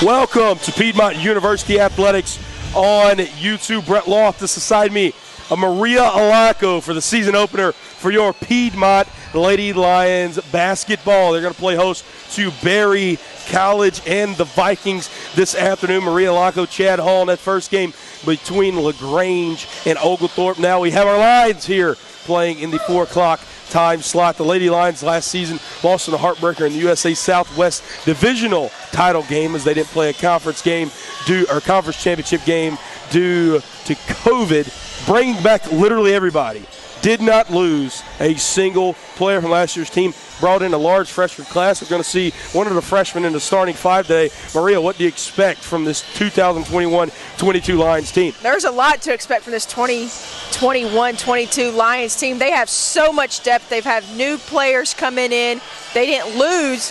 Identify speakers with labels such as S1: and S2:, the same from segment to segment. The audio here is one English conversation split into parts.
S1: Welcome to Piedmont University Athletics on YouTube. Brett Loftus beside me, Maria Alaco for the season opener for your Piedmont Lady Lions basketball. They're going to play host to Berry College and the Vikings this afternoon. Maria Alaco, Chad Hall in that first game between LaGrange and Oglethorpe. Now we have our Lions here playing in the 4 o'clock time slot. The Lady Lions last season lost in a heartbreaker in the USA Southwest divisional title game as they didn't play a conference championship game due to COVID, bringing back literally everybody. Did not lose a single player from last year's team. Brought in a large freshman class. We're going to see one of the freshmen in the starting 5 today. Maria, what do you expect from this 2021-22 Lions team?
S2: There's a lot to expect from this 2021-22 Lions team. They have so much depth. They've had new players coming in. They didn't lose.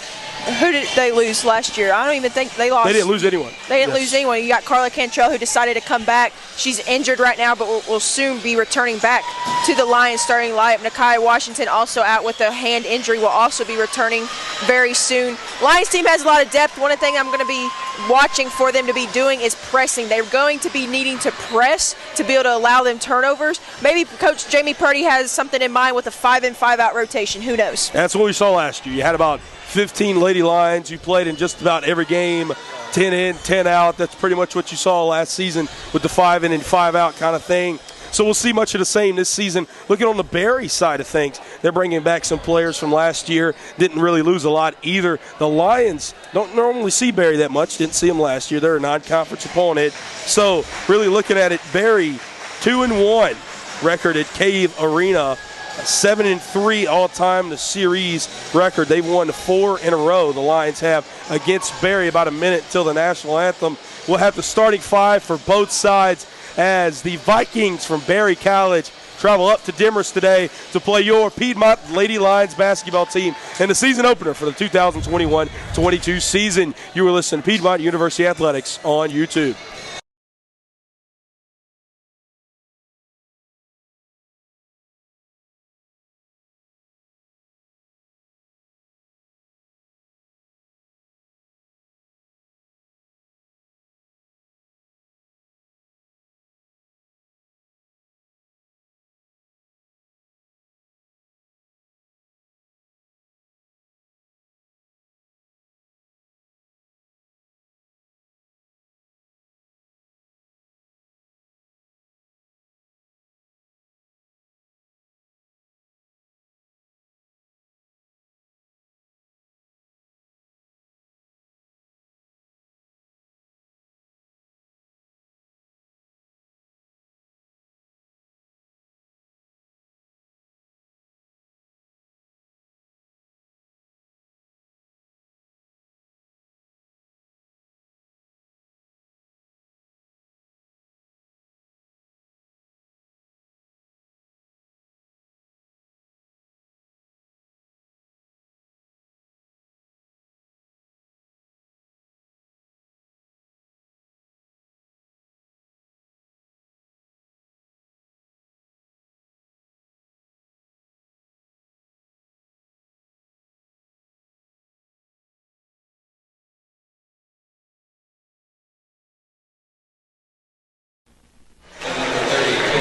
S2: Who did they lose last year? I don't even think they lost.
S1: They didn't lose anyone.
S2: They didn't lose anyone. You got Carla Cantrell, who decided to come back. She's injured right now, but will soon be returning back to the Lions starting lineup. Nakai Washington, also out with a hand injury, will also be returning very soon. Lions team has a lot of depth. One thing I'm going to be watching for them to be doing is pressing. They're going to be needing to press to be able to allow them turnovers. Maybe Coach Jamie Purdy has something in mind with a 5-in, 5-out rotation. Who knows?
S1: That's what we saw last year. You had about 15 Lady Lions. You played in just about every game, 10 in, 10 out. That's pretty much what you saw last season with the 5-in and 5-out kind of thing. So we'll see much of the same this season. Looking on the Berry side of things, they're bringing back some players from last year. Didn't really lose a lot either. The Lions don't normally see Berry that much. Didn't see them last year. They're a non-conference opponent. So really looking at it, Berry 2-1 record at Cave Arena. 7-3 all-time, the series record. They've won 4 in a row, the Lions have, against Berry. About a minute until the national anthem. We'll have the starting 5 for both sides as the Vikings from Berry College travel up to Demorest today to play your Piedmont Lady Lions basketball team in the season opener for the 2021-22 season. You were listening to Piedmont University Athletics on YouTube.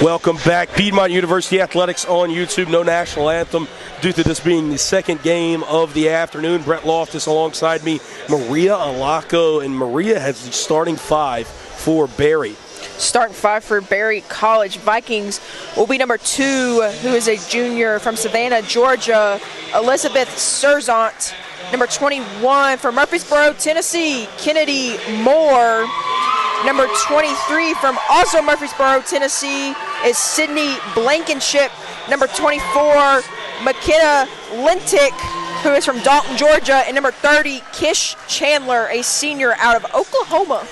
S1: Welcome back. Piedmont University Athletics on YouTube. No national anthem due to this being the second game of the afternoon. Brett Loftus alongside me, Maria Alaco, and Maria has the starting 5 for Berry.
S2: Starting 5 for Berry College. Vikings will be number 2, who is a junior from Savannah, Georgia, Elizabeth Serzant. Number 21 from Murfreesboro, Tennessee, Kennedy Moore. Number 23 from also Murfreesboro, Tennessee, is Sydney Blankenship. Number 24, McKenna Lintick, who is from Dalton, Georgia. And number 30, Kish Chandler, a senior out of Oklahoma.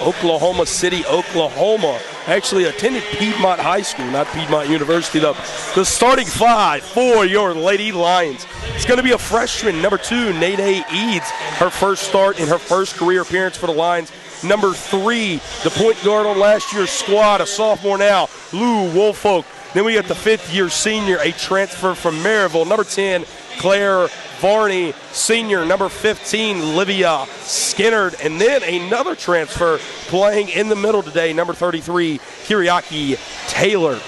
S1: Oklahoma City, Oklahoma. Actually attended Piedmont High School, not Piedmont University, though. The starting 5 for your Lady Lions. It's going to be a freshman, number 2, Nene Eads, her first start in her first career appearance for the Lions. Number 3, the point guard on last year's squad, a sophomore now, Lou Woolfolk. Then we got the 5th-year senior, a transfer from Maryville. Number 10, Claire Varney senior, number 15, Livia Skinner, and then another transfer playing in the middle today, number 33, Kiriaki Taylor.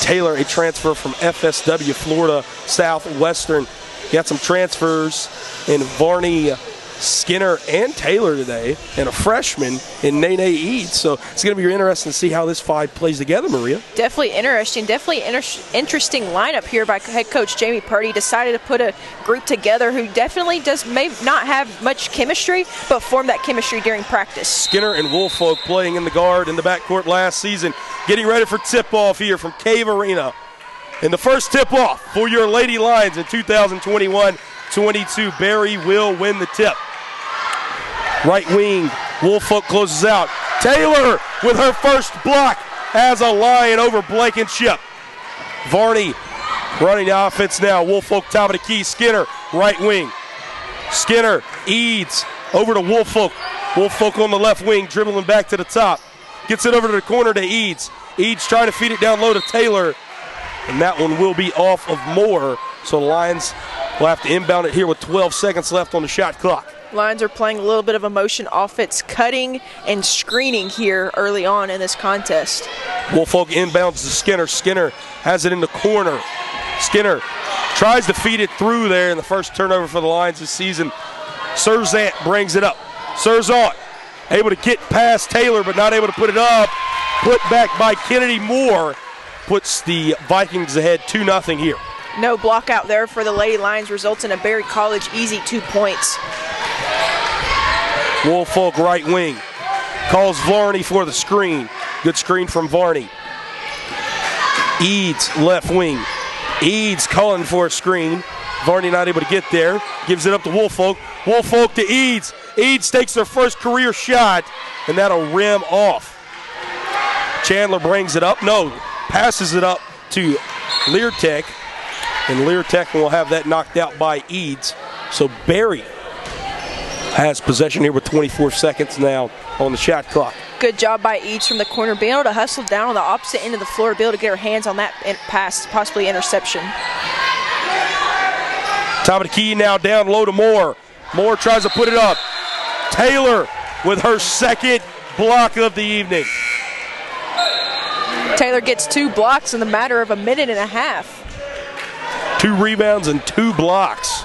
S1: Taylor, a transfer from FSW, Florida Southwestern. Got some transfers in Varney, Skinner, and Taylor today, and a freshman in Nene Eads. So it's going to be interesting to see how this five plays together, Maria.
S2: Definitely interesting. Interesting lineup here by head coach Jamie Purdy. Decided to put a group together who definitely may not have much chemistry, but form that chemistry during practice. Skinner
S1: and Woolfolk playing in the guard in the backcourt last season. Getting ready for tip-off here from Cave Arena. And the first tip-off for your Lady Lions in 2021-22. Barry will win the tip. Right wing, Woolfolk closes out. Taylor with her first block as a Lion over Blankenship. Varney running the offense now. Woolfolk top of the key. Skinner, right wing. Skinner, Eads over to Woolfolk. Woolfolk on the left wing, dribbling back to the top. Gets it over to the corner to Eads. Eads trying to feed it down low to Taylor. And that one will be off of Moore. So the Lions will have to inbound it here with 12 seconds left on the shot clock.
S2: Lions are playing a little bit of a motion offense, cutting and screening here early on in this contest.
S1: Woolfolk inbounds to Skinner. Skinner has it in the corner. Skinner tries to feed it through there in the first turnover for the Lions this season. Serzant brings it up. Serzant able to get past Taylor, but not able to put it up. Put back by Kennedy Moore. Puts the Vikings ahead 2-0 here.
S2: No block out there for the Lady Lions, results in a Berry College easy 2 points.
S1: Woolfolk right wing. Calls Varney for the screen. Good screen from Varney. Eads left wing. Eads calling for a screen. Varney not able to get there. Gives it up to Woolfolk. Woolfolk to Eads. Eads takes their first career shot, and that'll rim off. Chandler brings it up. No. Passes it up to Leartech, and Leartech will have that knocked out by Eads. So Barry has possession here with 24 seconds now on the shot clock.
S2: Good job by Eads from the corner, being able to hustle down on the opposite end of the floor to be able to get her hands on that pass, possibly interception.
S1: Top of the key now down low to Moore. Moore tries to put it up. Taylor with her second block of the evening.
S2: Taylor gets 2 blocks in the matter of a minute and a half.
S1: 2 rebounds and 2 blocks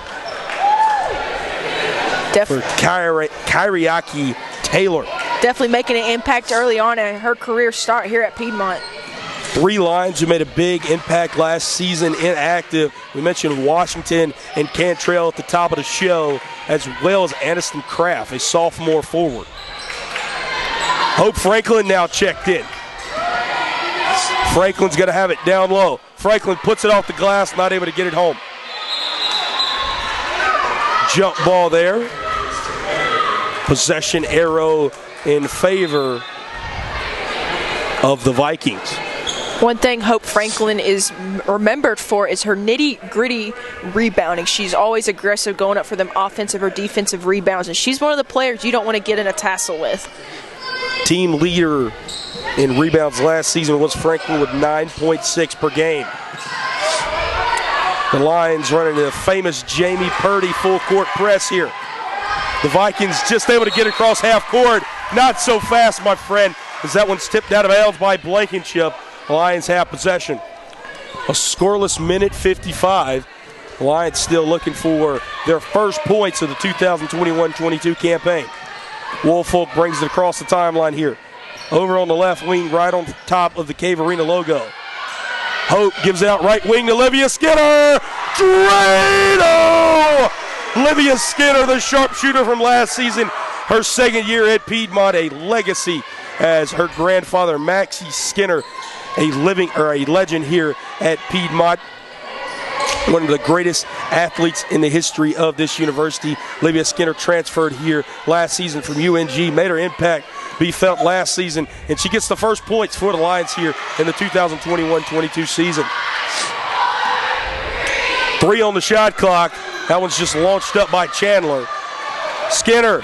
S1: for Kiriaki Taylor.
S2: Definitely making an impact early on in her career start here at Piedmont.
S1: 3 Lions who made a big impact last season inactive. We mentioned Washington and Cantrell at the top of the show, as well as Aniston Kraft, a sophomore forward. Hope Franklin now checked in. Franklin's going to have it down low. Franklin puts it off the glass, not able to get it home. Jump ball there. Possession arrow in favor of the Vikings.
S2: One thing Hope Franklin is remembered for is her nitty-gritty rebounding. She's always aggressive, going up for them offensive or defensive rebounds, and she's one of the players you don't want to get in a tassel with.
S1: Team leader in rebounds last season was Franklin with 9.6 per game. The Lions running the famous Jamie Purdy full court press here. The Vikings just able to get across half court. Not so fast, my friend, as that one's tipped out of bounds by Blankenship. The Lions have possession. A scoreless minute 55. The Lions still looking for their first points of the 2021-22 campaign. Woolfolk brings it across the timeline here. Over on the left wing, right on top of the Cave Arena logo. Hope gives out right wing to Livia Skinner. Drano! Livia Skinner, the sharpshooter from last season. Her second year at Piedmont, a legacy as her grandfather, Maxie Skinner, a legend here at Piedmont. One of the greatest athletes in the history of this university. Livia Skinner transferred here last season from UNG, made her impact be felt last season, and she gets the first points for the Lions here in the 2021-22 season. 3 on the shot clock. That one's just launched up by Chandler. Skinner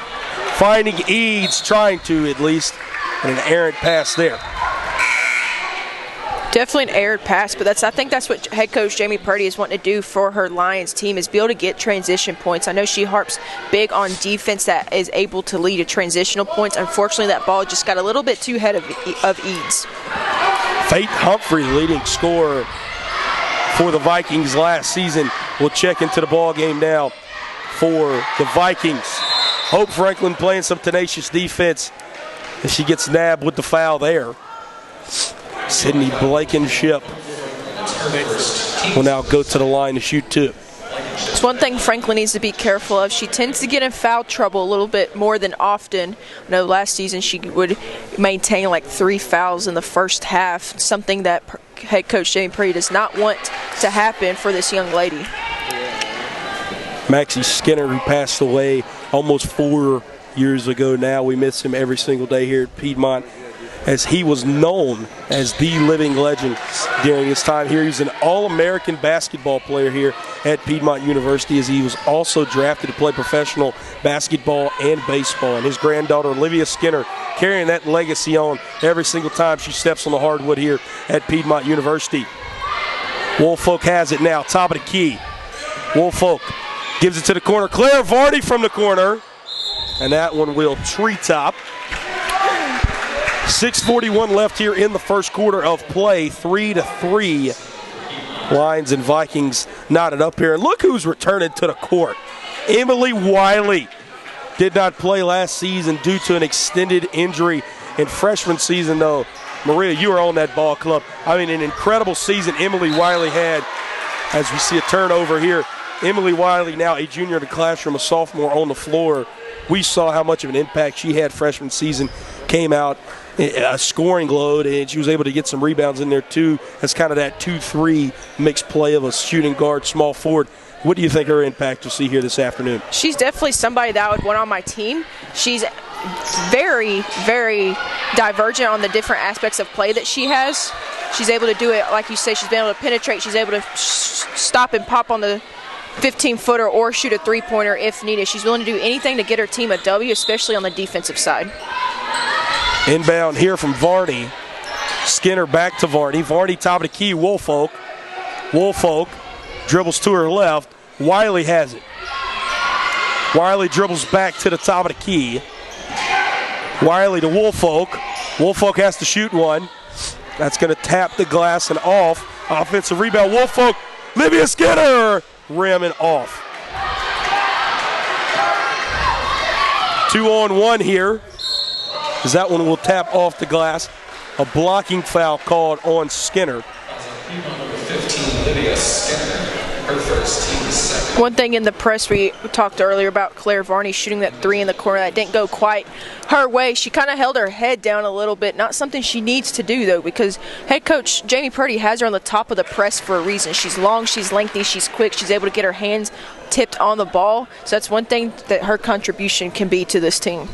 S1: finding Eads, trying to at least, and an errant pass there.
S2: Definitely an erred pass, but I think that's what head coach Jamie Purdy is wanting to do for her Lions team, is be able to get transition points. I know she harps big on defense that is able to lead to transitional points. Unfortunately, that ball just got a little bit too ahead of Eads.
S1: Faith Humphrey, leading scorer for the Vikings last season, will check into the ball game now for the Vikings. Hope Franklin playing some tenacious defense, and she gets nabbed with the foul there. Sydney Blankenship will now go to the line to shoot two.
S2: It's one thing Franklin needs to be careful of. She tends to get in foul trouble a little bit more than often. I know last season she would maintain like 3 fouls in the first half, something that head coach Jamie Purdy does not want to happen for this young lady.
S1: Maxie Skinner, who passed away almost 4 years ago now. We miss him every single day here at Piedmont, as he was known as the living legend during his time here. He was an All-American basketball player here at Piedmont University, as he was also drafted to play professional basketball and baseball. And his granddaughter, Olivia Skinner, carrying that legacy on every single time she steps on the hardwood here at Piedmont University. Woolfolk has it now, top of the key. Woolfolk gives it to the corner. Claire Vardy from the corner. And that one will treetop. 6:41 left here in the first quarter of play. 3-3. Lions and Vikings knotted up here. And look who's returning to the court. Emily Wiley did not play last season due to an extended injury in freshman season, though. Maria, you were on that ball club. I mean, an incredible season Emily Wiley had, as we see a turnover here. Emily Wiley, now a junior in the classroom, a sophomore on the floor. We saw how much of an impact she had freshman season. Came out a scoring load, and she was able to get some rebounds in there too, as kind of that 2-3 mixed play of a shooting guard, small forward. What do you think her impact will see here this afternoon?
S2: She's definitely somebody that I would want on my team. She's very, very divergent on the different aspects of play that she has. She's able to do it, like you say, she's been able to penetrate. She's able to stop and pop on the 15-footer or shoot a three-pointer if needed. She's willing to do anything to get her team a W, especially on the defensive side.
S1: Inbound here from Varney. Skinner back to Varney. Varney top of the key, Woolfolk. Woolfolk dribbles to her left. Wiley has it. Wiley dribbles back to the top of the key. Wiley to Woolfolk. Woolfolk has to shoot one. That's going to tap the glass and off. Offensive rebound, Woolfolk. Livia Skinner ramming off. 2-on-1 here, as that one will tap off the glass. A blocking foul called on Skinner.
S3: Number 15, Livia Skinner, her first, team second.
S2: One thing in the press, we talked earlier about Claire Varney shooting that three in the corner. That didn't go quite her way. She kind of held her head down a little bit. Not something she needs to do, though, because head coach Jamie Purdy has her on the top of the press for a reason. She's long, she's lengthy, she's quick. She's able to get her hands tipped on the ball. So that's one thing that her contribution can be to this team.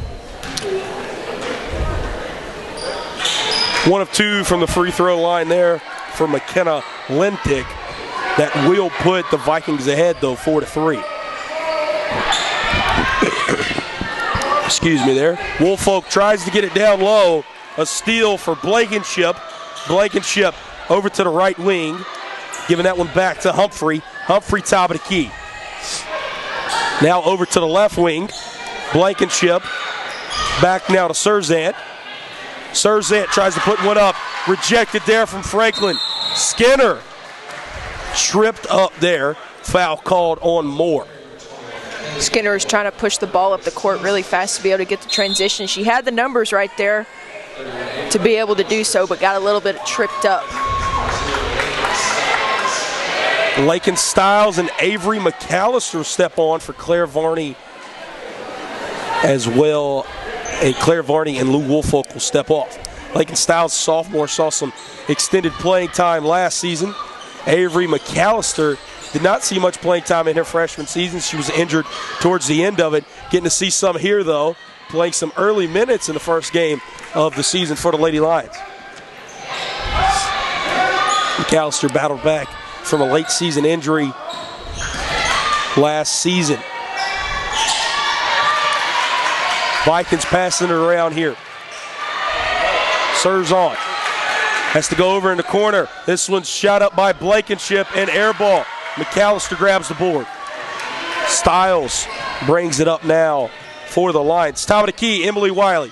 S1: 1 of 2 from the free throw line there for McKenna Lentick. That will put the Vikings ahead, though, 4-3. Excuse me there. Woolfolk tries to get it down low. A steal for Blankenship. Blankenship over to the right wing. Giving that one back to Humphrey. Humphrey top of the key. Now over to the left wing. Blankenship back now to Serzant. Serzant tries to put one up. Rejected there from Franklin. Skinner tripped up there. Foul called on Moore.
S2: Skinner is trying to push the ball up the court really fast to be able to get the transition. She had the numbers right there to be able to do so, but got a little bit tripped up.
S1: Lakin Stiles and Avery McAllister step on for Claire Varney as well. And Claire Varney and Lou Woolfolk will step off. Lakin Stiles, sophomore, saw some extended playing time last season. Avery McAllister did not see much playing time in her freshman season. She was injured towards the end of it. Getting to see some here, though, playing some early minutes in the first game of the season for the Lady Lions. McAllister battled back from a late season injury last season. Vikings passing it around here. Serves on. Has to go over in the corner. This one's shot up by Blankenship and air ball. McAllister grabs the board. Stiles brings it up now for the Lions. Top of the key, Emily Wiley.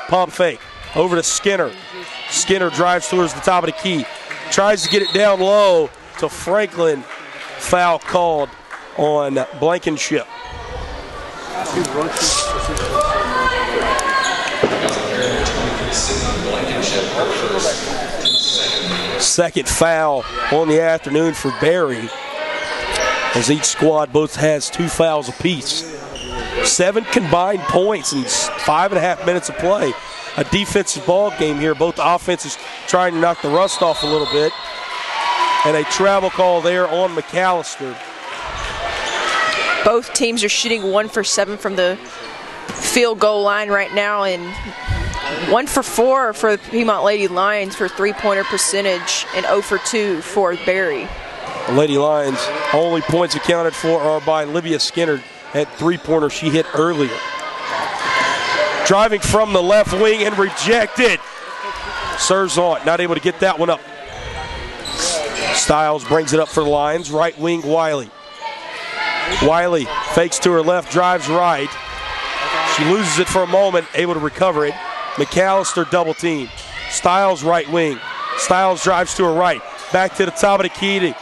S1: Pump fake. Over to Skinner. Skinner drives towards the top of the key. Tries to get it down low to Franklin. Foul called on Blankenship. Second foul on the afternoon for Barry, as each squad both has 2 fouls apiece. 7 combined points in 5.5 minutes of play. A defensive ball game here. Both offenses trying to knock the rust off a little bit. And a travel call there on McAllister.
S2: Both teams are shooting 1 for 7 from the field goal line right now, and 1 for 4 for the Piedmont Lady Lions for three-pointer percentage, and 0 for 2 for Barry.
S1: The Lady Lions, only points accounted for are by Livia Skinner at three-pointer she hit earlier. Driving from the left wing and rejected. Serzant not able to get that one up. Stiles brings it up for the Lions. Right wing Wiley. Wiley fakes to her left, drives right. She loses it for a moment, able to recover it. McAllister double team. Stiles right wing. Stiles drives to her right. Back to the top of the key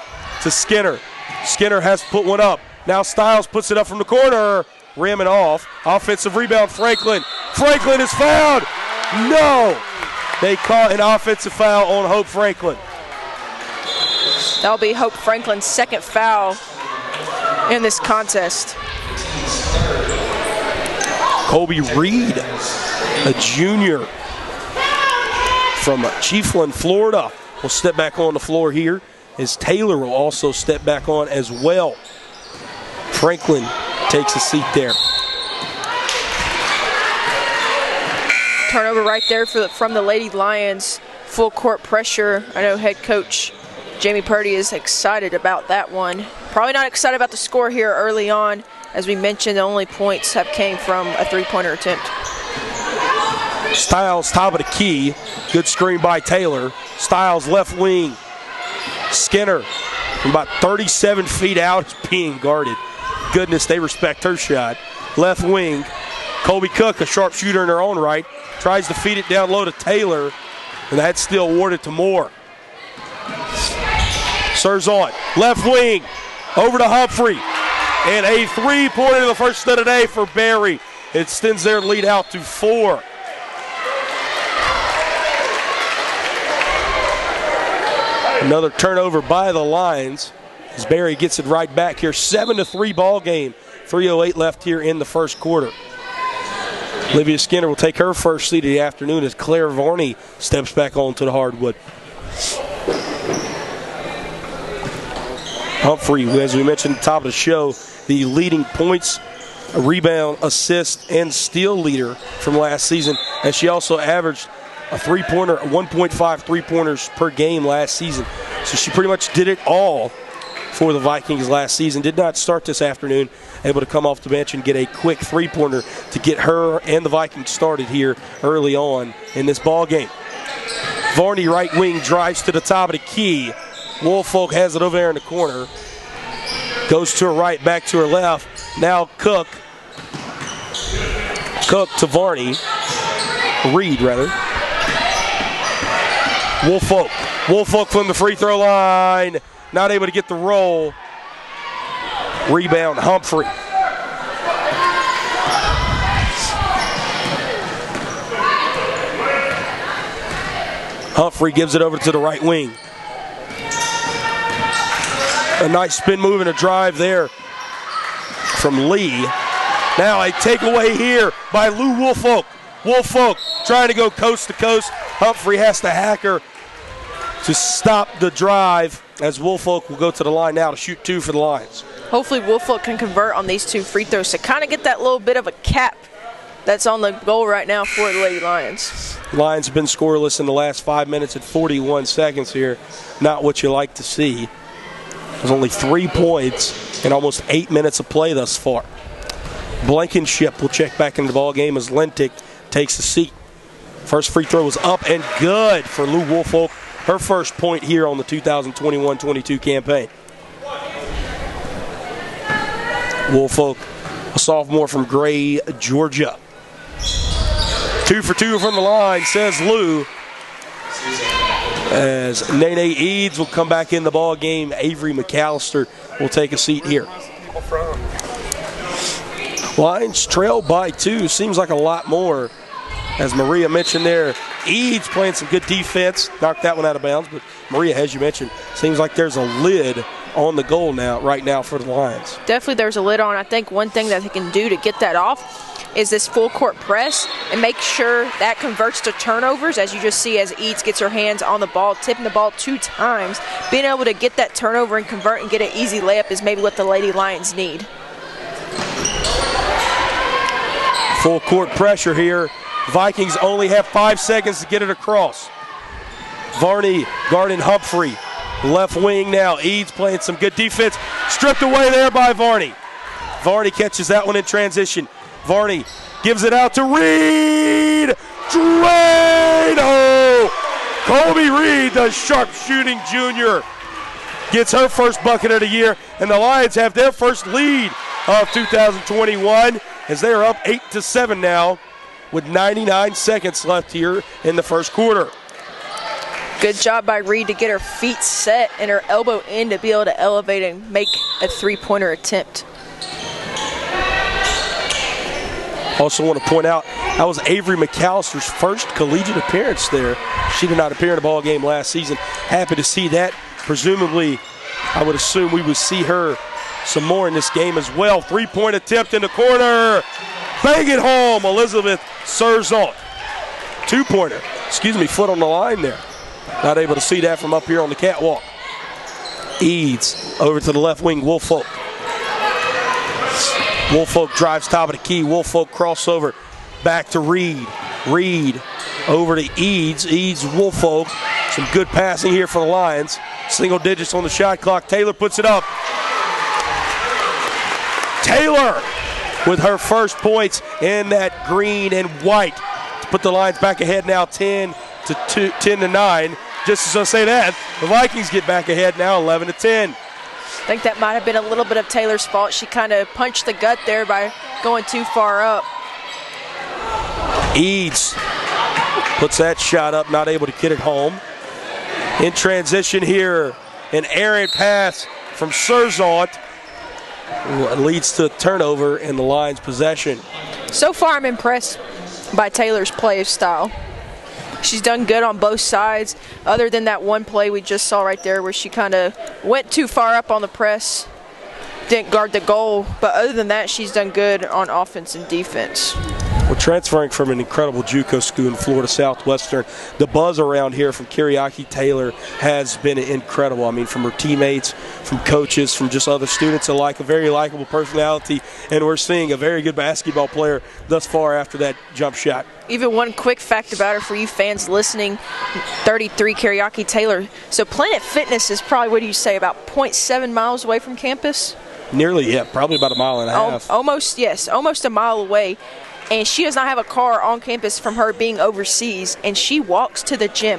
S1: to Skinner. Skinner has to put one up. Now Stiles puts it up from the corner. Ramming off. Offensive rebound, Franklin. Franklin is fouled. No. They call an offensive foul on Hope Franklin.
S2: That'll be Hope Franklin's second foul in this contest.
S1: Colby Reed, a junior from Chiefland, Florida, will step back on the floor here, as Taylor will also step back on as well. Franklin takes a seat there.
S2: Turnover right there from the Lady Lions. Full court pressure. I know head coach Jamie Purdy is excited about that one. Probably not excited about the score here early on. As we mentioned, the only points have came from a three-pointer attempt.
S1: Stiles top of the key. Good screen by Taylor. Stiles left wing. Skinner from about 37 feet out is being guarded. Goodness, they respect her shot. Left wing. Colby Cook, a sharpshooter in her own right, tries to feed it down low to Taylor, and that's still awarded to Moore. Serzant, left wing, over to Humphrey, and a three-pointer, the first of the day for Barry. It extends their lead out to 4. Another turnover by the Lions as Barry gets it right back here. 7-3 ball game. 3:08 left here in the first quarter. Olivia Skinner will take her first seat of the afternoon as Claire Varney steps back onto the hardwood. Humphrey, who, as we mentioned at the top of the show, the leading points, rebound, assist, and steal leader from last season, and she also averaged a three-pointer, 1.5 three-pointers per game last season. So she pretty much did it all for the Vikings last season. Did not start this afternoon, able to come off the bench and get a quick three-pointer to get her and the Vikings started here early on in this ball game. Varney, right wing, drives to the top of the key. Woolfolk has it over there in the corner. Goes to her right, back to her left. Now Cook. Cook to Varney. Reed, rather. Woolfolk. Woolfolk from the free throw line. Not able to get the roll. Rebound, Humphrey. Humphrey gives it over to the right wing. A nice spin move and a drive there from Lee. Now a takeaway here by Lou Woolfolk. Woolfolk trying to go coast to coast. Humphrey has to hack her to stop the drive, as Woolfolk will go to the line now to shoot 2 for the Lions.
S2: Hopefully Woolfolk can convert on these 2 free throws to kind of get that little bit of a cap that's on the goal right now for the Lady Lions.
S1: Lions have been scoreless in the last 5 minutes and 41 seconds here. Not what you like to see. There's only 3 points in almost 8 minutes of play thus far. Blankenship will check back into the ball game as Lentic takes the seat. First free throw was up and good for Lou Woolfolk her first point here on the 2021-22 campaign. Woolfolk, a sophomore from Gray, Georgia. 2 for 2 from the line, says Lou. As Nene Eads will come back in the ball game, Avery McAllister will take a seat here. Lions trail by 2. Seems like a lot more. As Maria mentioned there, Eads playing some good defense. Knocked that one out of bounds. But Maria, as you mentioned, seems like there's a lid on the goal right now for the Lions.
S2: Definitely there's a lid on. I think one thing that they can do to get that off is this full court press and make sure that converts to turnovers, as you just see as Eads gets her hands on the ball, tipping the ball 2 times. Being able to get that turnover and convert and get an easy layup is maybe what the Lady Lions need.
S1: Full court pressure here. Vikings only have 5 seconds to get it across. Varney guarding Humphrey. Left wing now. Eads playing some good defense. Stripped away there by Varney. Varney catches that one in transition. Varney gives it out to Reed. Drain! Oh! Colby Reed, the sharpshooting junior, gets her first bucket of the year, and the Lions have their first lead of 2021 as they are up 8-7 now with 99 seconds left here in the first quarter.
S2: Good job by Reed to get her feet set and her elbow in to be able to elevate and make a three-pointer attempt.
S1: Also want to point out, that was Avery McAllister's first collegiate appearance there. She did not appear in a ball game last season. Happy to see that. Presumably, I would assume we would see her some more in this game as well. Three-point attempt in the corner. Bang it home, Elizabeth Serzont. Two-pointer. Foot on the line there. Not able to see that from up here on the catwalk. Eads over to the left wing, Woolfolk. Woolfolk drives top of the key. Woolfolk crossover back to Reed. Reed over to Eads. Eads, Woolfolk. Some good passing here for the Lions. Single digits on the shot clock. Taylor puts it up. Taylor with her first points in that green and white to put the Lions back ahead now 10-9. Just as I say that, the Vikings get back ahead now 11-10.
S2: I think that might have been a little bit of Taylor's fault. She kind of punched the gut there by going too far up.
S1: Eads puts that shot up, not able to get it home. In transition here, an errant pass from Serzont leads to a turnover in the Lions' possession.
S2: So far, I'm impressed by Taylor's play style. She's done good on both sides, other than that one play we just saw right there where she kind of went too far up on the press, didn't guard the goal. But other than that, she's done good on offense and defense.
S1: We're transferring from an incredible JUCO school in Florida Southwestern. The buzz around here from Kyriaki Taylor has been incredible. I mean, from her teammates, from coaches, from just other students alike, a very likable personality, and we're seeing a very good basketball player thus far after that jump shot.
S2: Even one quick fact about her for you fans listening, 33 Kyriaki Taylor. So Planet Fitness is probably, what do you say, about 0.7 miles away from campus?
S1: Nearly, yeah, probably about a mile and a half.
S2: Almost, yes, almost a mile away. And she does not have a car on campus from her being overseas, and she walks to the gym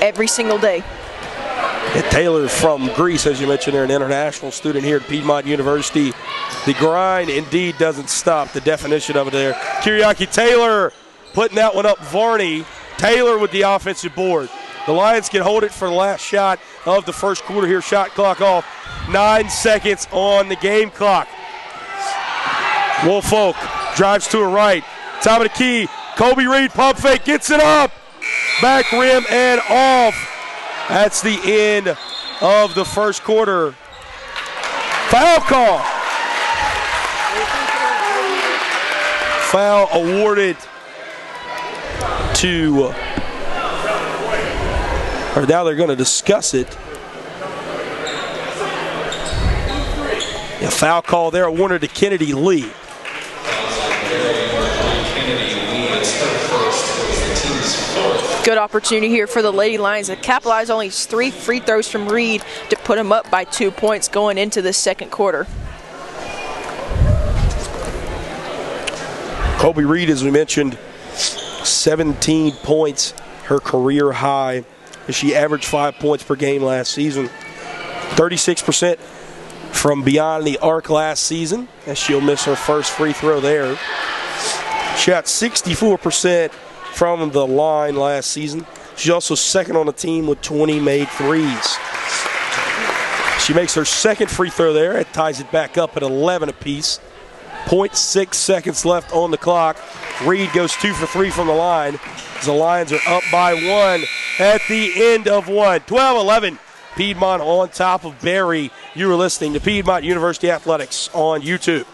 S2: every single day.
S1: And Taylor from Greece, as you mentioned, they're an international student here at Piedmont University. The grind indeed doesn't stop, the definition of it there. Kyriaki Taylor putting that one up. Varney. Taylor with the offensive board. The Lions can hold it for the last shot of the first quarter here. Shot clock off. 9 seconds on the game clock. Woolfolk drives to her right. Top of the key. Colby Reed pump fake. Gets it up. Back rim and off. That's the end of the first quarter. Foul call. Foul awarded to, or now they're going to discuss it. A foul call there awarded to Kennedy Lee.
S2: Good opportunity here for the Lady Lions to capitalize. Only 3 free throws from Reed to put them up by 2 points going into the second quarter.
S1: Colby Reed, as we mentioned, 17 points, her career high. as she averaged 5 points per game last season. 36% from beyond the arc last season, as she'll miss her first free throw there. She shot 64% from the line last season. She's also second on the team with 20 made threes. She makes her second free throw there. It ties it back up at 11 apiece. 0.6 seconds left on the clock. Reed goes 2 for 3 from the line. The Lions are up by 1 at the end of 1. 12-11. Piedmont on top of Berry. You are listening to Piedmont University Athletics on YouTube.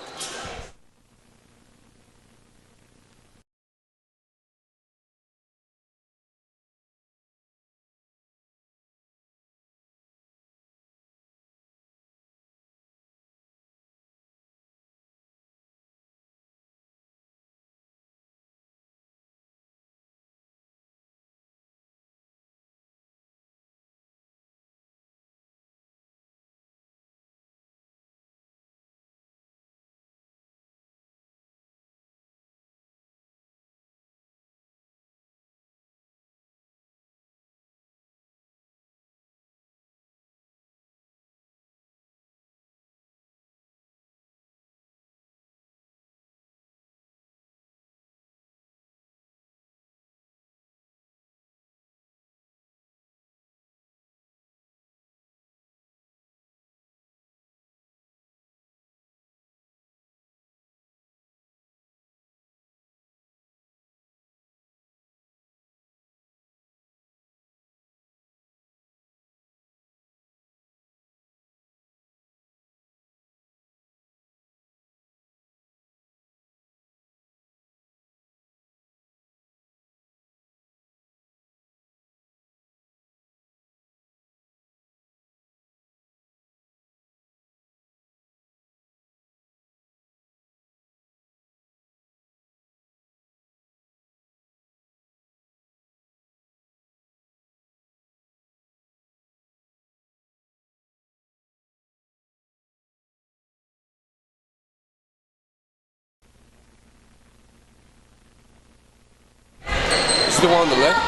S4: The one on the left.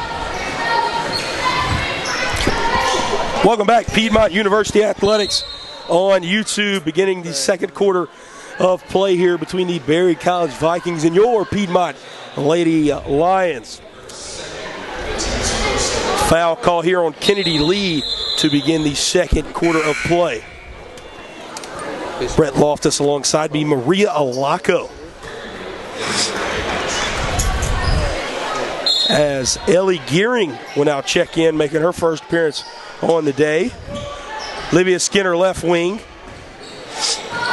S1: Welcome back, Piedmont University Athletics on YouTube, beginning the second quarter of play here between the Berry College Vikings and your Piedmont Lady Lions. Foul call here on Kennedy Lee to begin the second quarter of play. Brett Loftus alongside me, Maria Alaco. As Ellie Gearing will now check in, making her first appearance on the day. Livia Skinner left wing.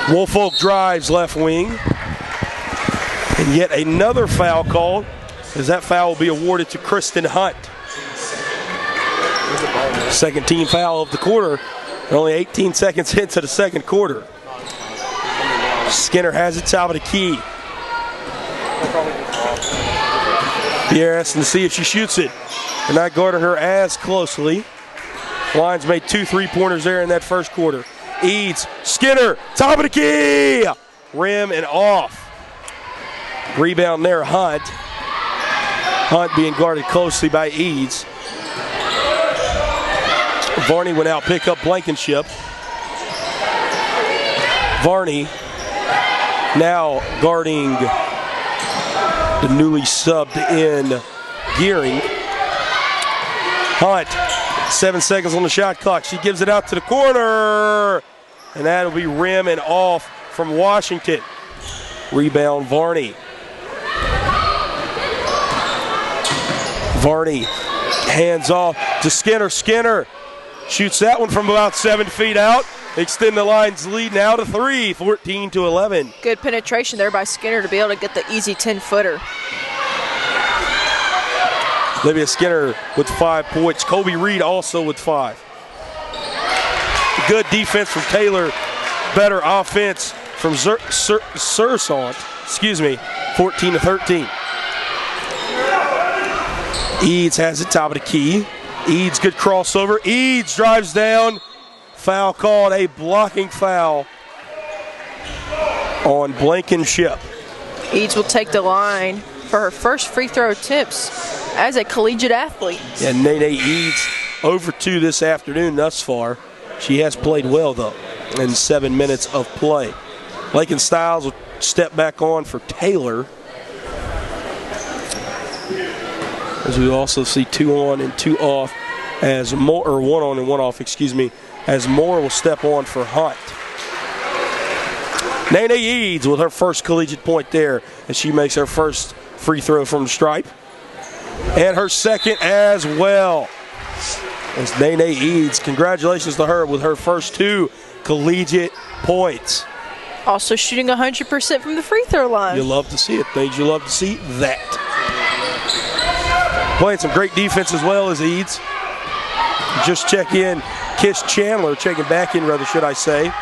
S1: Woolfolk drives left wing. And yet another foul called, as that foul will be awarded to Kristen Hunt. Second team foul of the quarter. Only 18 seconds into the second quarter. Skinner has it top of the key. Pierre asking to see if she shoots it. They're not guarding her as closely. Lions made 2 3-pointers there in that first quarter. Eads, Skinner, top of the key! Rim and off. Rebound there, Hunt. Hunt being guarded closely by Eads. Varney will now pick up Blankenship. Varney now guarding the newly subbed in Gearing. Hunt, 7 seconds on the shot clock. She gives it out to the corner, and that'll be rim and off from Washington. Rebound, Varney. Varney, hands off to Skinner. Skinner shoots that one from about 7 feet out. Extend the Lions' lead now to 3, 14-11.
S2: Good penetration there by Skinner to be able to get the easy 10-footer.
S1: Olivia Skinner with 5 points. Colby Reed also with 5. Good defense from Taylor. Better offense from Sursant. 14-13. Eads has it top of the key. Eads, good crossover. Eads drives down. Foul called, a blocking foul on Blankenship.
S2: Eads will take the line for her first free throw attempts as a collegiate athlete.
S1: And Nene Eads over 2 this afternoon thus far. She has played well, though, in 7 minutes of play. Lakin Styles will step back on for Taylor. As we also see 2 on and 2 off, as Moore, or 1 on and 1 off, as Moore will step on for Hunt. Nene Eads with her first collegiate point there as she makes her first free throw from the stripe. And her second as well. As Nene Eads, congratulations to her with her first 2 collegiate points.
S2: Also shooting 100% from the free throw line.
S1: You love to see it, things you love to see that. Playing some great defense as well as Eads. Just check in, Kiss Chandler, checking back in rather, should I say.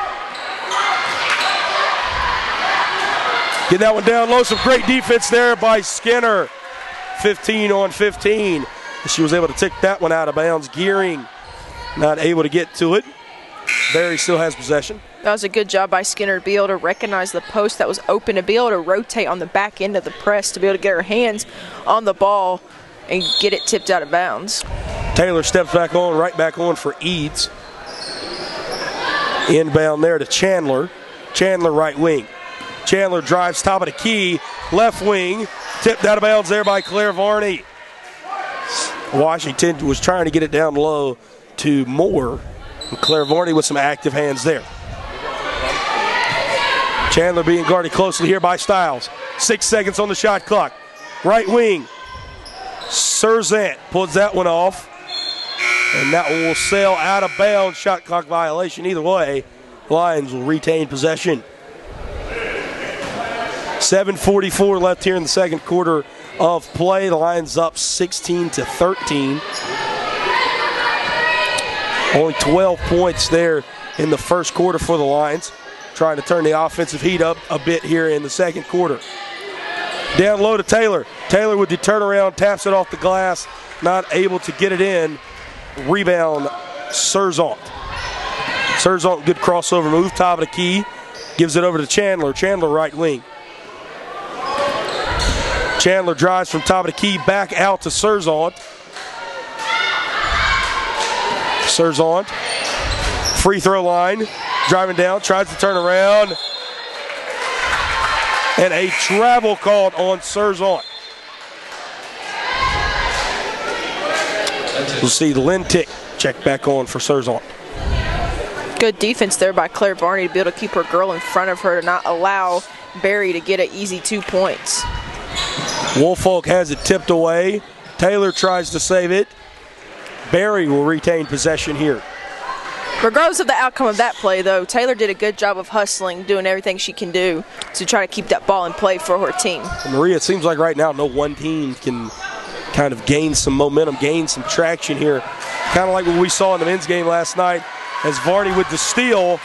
S1: Getting that one down low, some great defense there by Skinner. 15 on 15. She was able to tick that one out of bounds. Gearing not able to get to it. Barry still has possession.
S2: That was a good job by Skinner to be able to recognize the post that was open, to be able to rotate on the back end of the press, to be able to get her hands on the ball and get it tipped out of bounds.
S1: Taylor steps back on, right back on for Eads. Inbound there to Chandler. Chandler right wing. Chandler drives top of the key, left wing, tipped out of bounds there by Claire Varney. Washington was trying to get it down low to Moore. And Claire Varney with some active hands there. Chandler being guarded closely here by Styles. 6 seconds on the shot clock. Right wing. Serzant pulls that one off. And that one will sail out of bounds. Shot clock violation. Either way, Lions will retain possession. 7:44 left here in the second quarter of play. The Lions up 16-13. Only 12 points there in the first quarter for the Lions. Trying to turn the offensive heat up a bit here in the second quarter. Down low to Taylor. Taylor with the turnaround, taps it off the glass, not able to get it in. Rebound, Serzant. Serzant, good crossover move, top of the key. Gives it over to Chandler. Chandler right wing. Chandler drives from top of the key back out to Serzant. Serzant, free throw line, driving down, tries to turn around. And a travel called on Serzant. We'll see Lintick check back on for Serzant.
S2: Good defense there by Claire Varney to be able to keep her girl in front of her, to not allow Barry to get an easy 2 points.
S1: Woolfolk has it tipped away. Taylor tries to save it. Barry will retain possession here.
S2: Regardless of the outcome of that play, though, Taylor did a good job of hustling, doing everything she can do to try to keep that ball in play for her team.
S1: And Maria, it seems like right now no one team can kind of gain some momentum, gain some traction here. Kind of like what we saw in the men's game last night as Varney with the steal.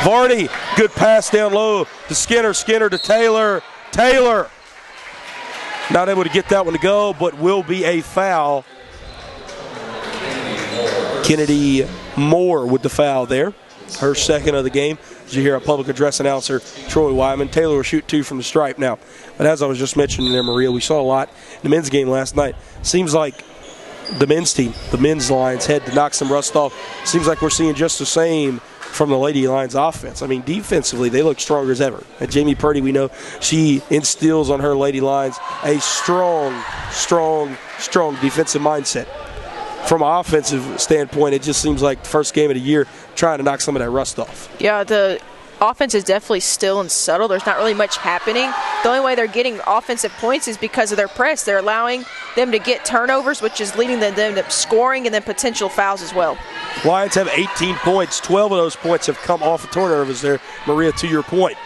S1: Varney, good pass down low to Skinner. Skinner to Taylor. Taylor not able to get that one to go, but will be a foul. Kennedy Moore with the foul there. Her second of the game. As you hear our public address announcer, Troy Wyman. Taylor will shoot 2 from the stripe now. But as I was just mentioning there, Maria, we saw a lot in the men's game last night. Seems like the men's team, the men's Lions, had to knock some rust off. Seems like we're seeing just the same from the Lady Lions offense. I mean, defensively, they look stronger as ever. And Jamie Purdy, we know, she instills on her Lady Lions a strong defensive mindset. From an offensive standpoint, it just seems like the first game of the year trying to knock some of that rust off.
S2: Yeah, the offense is definitely still and subtle. There's not really much happening. The only way they're getting offensive points is because of their press. They're allowing them to get turnovers, which is leading them to scoring and then potential fouls as well. Lions
S1: have 18 points. 12 of those points have come off of turnovers there. Maria, to your point.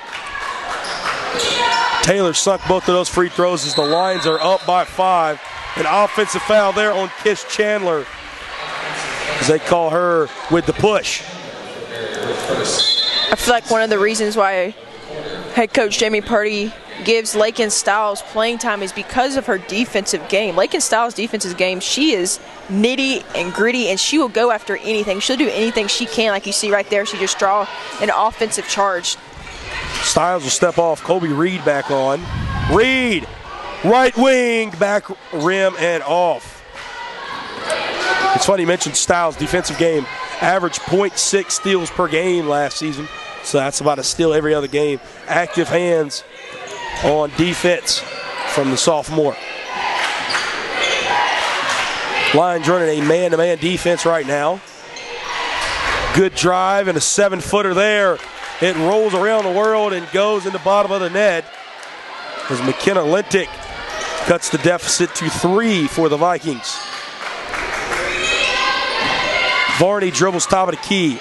S1: Taylor sunk both of those free throws as the Lions are up by 5. An offensive foul there on Kish Chandler as they call her with the push.
S2: I feel like one of the reasons why head coach Jamie Purdy gives Lakin Styles playing time is because of her defensive game. Lakin Styles' defensive game, she is nitty and gritty, and she will go after anything. She'll do anything she can, like you see right there. She just draw an offensive charge.
S1: Styles will step off. Kobe Reed back on. Reed, right wing, back rim and off. It's funny you mentioned Styles' defensive game. Averaged .6 steals per game last season. So that's about a steal every other game. Active hands on defense from the sophomore. Lions running a man-to-man defense right now. Good drive and a 7-footer there. It rolls around the world and goes in the bottom of the net as McKenna Lintick cuts the deficit to 3 for the Vikings. Varney dribbles top of the key.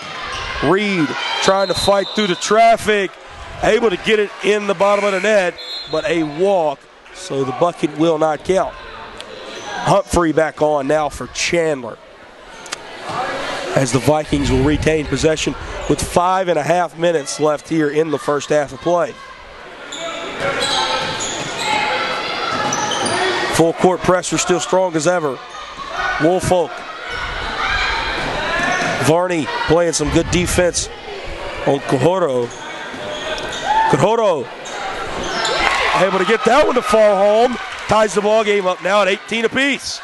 S1: Reed trying to fight through the traffic, able to get it in the bottom of the net, but a walk, so the bucket will not count. Humphrey back on now for Chandler, as the Vikings will retain possession with 5.5 minutes left here in the first half of play. Full court pressure still strong as ever. Woolfolk. Varney playing some good defense on Cajoro. Cajoro able to get that one to fall home. Ties the ball game up now at 18 apiece.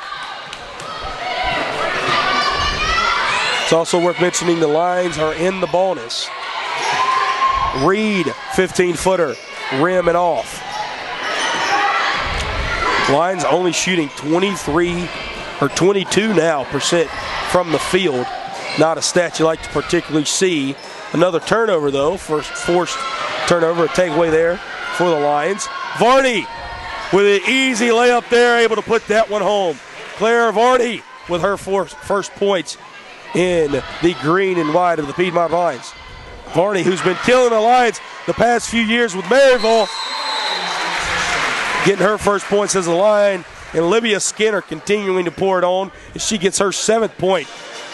S1: It's also worth mentioning the Lions are in the bonus. Reed, 15-footer, rim and off. Lions only shooting 22% from the field. Not a stat you like to particularly see. Another turnover, though. First forced turnover, a takeaway there for the Lions. Varney with an easy layup there, able to put that one home. Claire Varney with her first points in the green and white of the Piedmont Lions. Varney, who's been killing the Lions the past few years with Maryville, getting her first points as a Lion. And Olivia Skinner continuing to pour it on as she gets her 7th point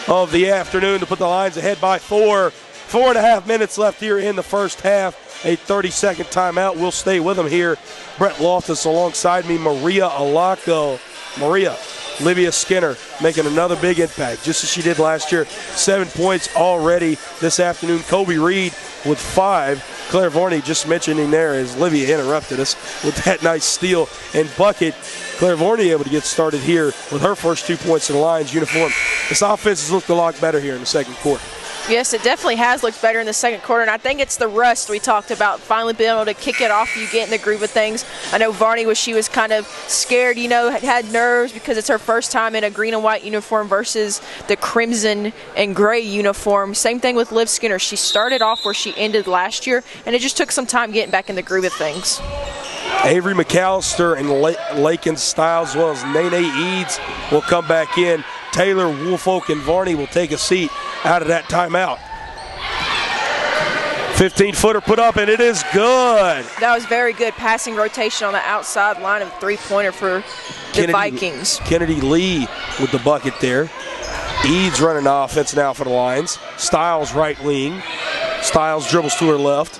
S1: of the afternoon to put the Lions ahead by 4. 4.5 minutes left here in the first half. A 30-second timeout. We'll stay with them here. Brett Loftus alongside me. Maria Alaco. Maria, Olivia Skinner making another big impact, just as she did last year. 7 points already this afternoon. Kobe Reed with 5. Claire Varney just mentioning there as Olivia interrupted us with that nice steal and bucket. Claire Varney able to get started here with her first 2 points in the Lions uniform. This offense has looked a lot better here in the second quarter.
S2: Yes, it definitely has looked better in the second quarter, and I think it's the rust we talked about, finally being able to kick it off, you get in the groove of things. I know Varney was kind of scared, had nerves because it's her first time in a green and white uniform versus the crimson and gray uniform. Same thing with Liv Skinner. She started off where she ended last year, and it just took some time getting back in the groove of things.
S1: Avery McAllister and Lakin Styles, as well as Nene Eads, will come back in. Taylor, Woolfolk, and Varney will take a seat out of that timeout. 15-footer put up, and it is good.
S2: That was very good passing rotation on the outside line of three-pointer for the Vikings.
S1: Kennedy Lee with the bucket there. Eads running offense now for the Lions. Styles right wing. Styles dribbles to her left.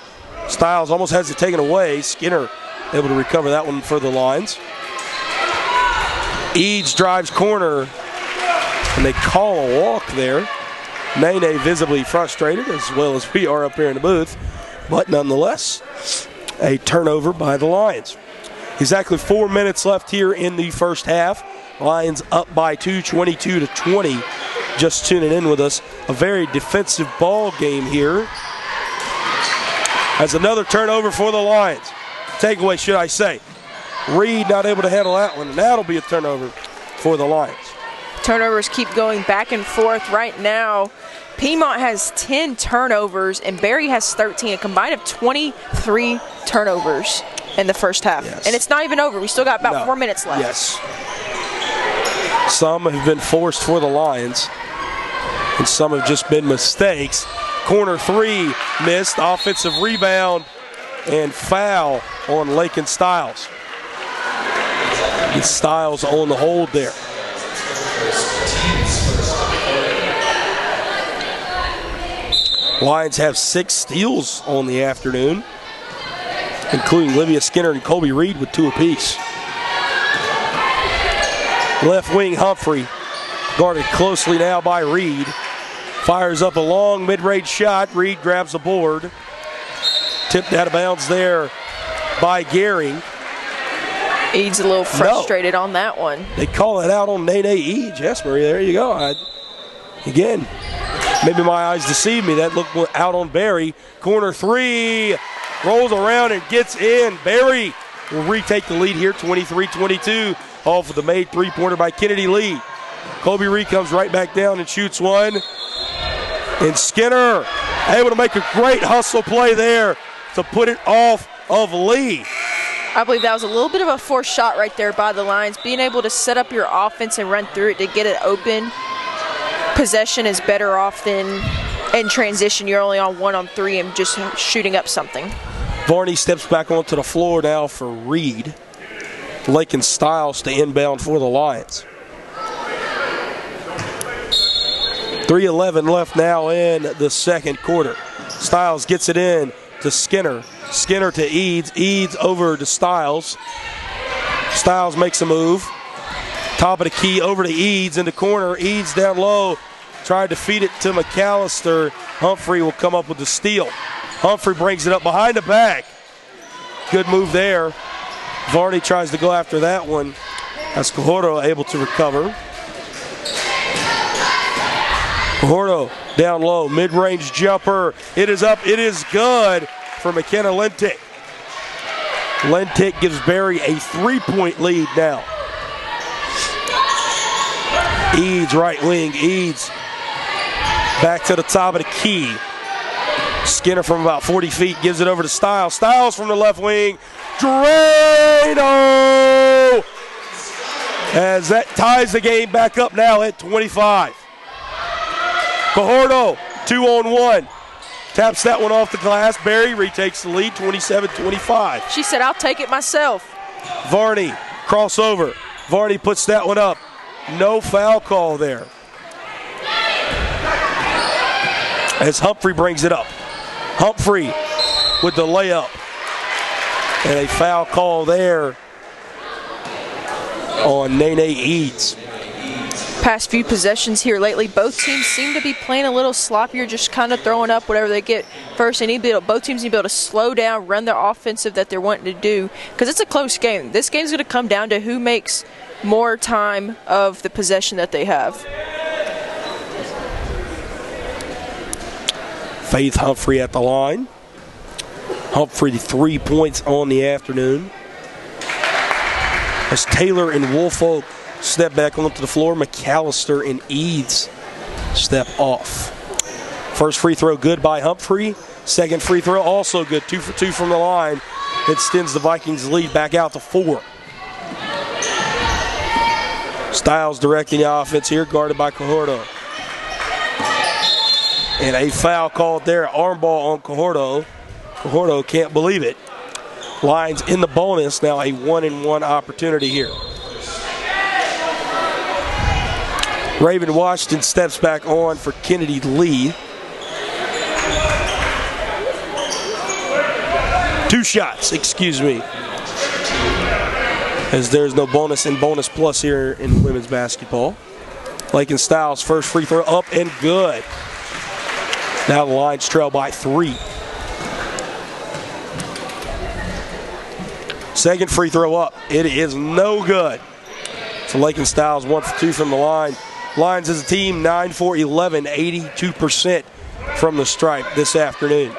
S1: Styles almost has it taken away. Skinner able to recover that one for the Lions. Eads drives corner, and they call a walk there. Nene visibly frustrated, as well as we are up here in the booth. But nonetheless, a turnover by the Lions. Exactly 4 minutes left here in the first half. Lions up by 2, 22-20. Just tuning in with us. A very defensive ball game here. As another turnover for the Lions. Takeaway, should I say. Reed not able to handle that one, and that'll be a turnover for the Lions.
S2: Turnovers keep going back and forth right now. Piedmont has 10 turnovers, and Berry has 13, a combined of 23 turnovers in the first half.
S1: Yes.
S2: And it's not even over. We still got about 4 minutes left.
S1: Yes. Some have been forced for the Lions, and some have just been mistakes. Corner 3 missed, offensive rebound, and foul on Lakin Styles. And Styles on the hold there. Lions have 6 steals on the afternoon, including Olivia Skinner and Colby Reed with 2 apiece. Left wing Humphrey, guarded closely now by Reed. Fires up a long mid-range shot. Reed grabs the board. Tipped out of bounds there by Gehring.
S2: Eads a little frustrated on that one.
S1: They call it out on Nene Eads. Yes, Marie, there you go. Again, maybe my eyes deceive me. That looked out on Barry. Corner three, rolls around and gets in. Barry will retake the lead here, 23-22, off of the made three-pointer by Kennedy Lee. Kobe Reed comes right back down and shoots one. And Skinner able to make a great hustle play there to put it off of Lee.
S2: I believe that was a little bit of a forced shot right there by the Lions. Being able to set up your offense and run through it to get it open. Possession is better off than in transition. You're only on 1-on-3 and just shooting up something. Varney steps back onto the floor now for Reed. Lakin Styles to inbound for the Lions. 3:11 left now in the second quarter. Styles gets it in to Skinner. Skinner to Eads. Eads over to Styles. Styles makes a move. Top of the key over to Eads in the corner. Eads down low. Tried to feed it to McAllister. Humphrey will come up with the steal. Humphrey brings it up behind the back. Good move there. Varney tries to go after that one. That's Cajordo able to recover. Cajordo down low. Mid-range jumper. It is up. It is good for McKenna Lentic. Lentic gives Barry a 3-point lead now. Eads right wing. Eads back to the top of the key. Skinner from about 40 feet gives it over to Styles. Styles from the left wing. Drano! As that ties the game back up now at 25. Cajordo, 2-on-1. Taps that one off the glass. Barry retakes the lead, 27-25. She said, I'll take it myself.
S1: Varney, crossover. Varney puts that one up. No foul call there. As Humphrey brings it up. Humphrey with the layup. And a foul call there on Nene Eads.
S2: Past few possessions here lately, both teams seem to be playing a little sloppier, just kind of throwing up whatever they get first. Both teams need to be able to slow down, run the offensive that they're wanting to do, because it's a close game. This game's going to come down to who makes more time of the possession that they have.
S1: Faith Humphrey at the line. Humphrey 3 points on the afternoon. As Taylor and Woolfolk step back onto the floor, McAllister and Eads step off. First free throw good by Humphrey. Second free throw also good. 2 for 2 from the line. It extends the Vikings' lead back out to 4. Styles directing the offense here, guarded by Cajordo. And a foul called there, arm ball on Cajordo. Cajordo can't believe it. Lions in the bonus, now a 1-and-1 opportunity here. Raven Washington steps back on for Kennedy Lee. 2 shots, excuse me. As there's no bonus and bonus plus here in women's basketball. Lakin Styles, first free throw up and good. Now the Lions trail by 3. Second free throw up. It is no good. For Lakin Styles, 1 for 2 from the line. Lions as a team, 9 for 11, 82% from the stripe this afternoon.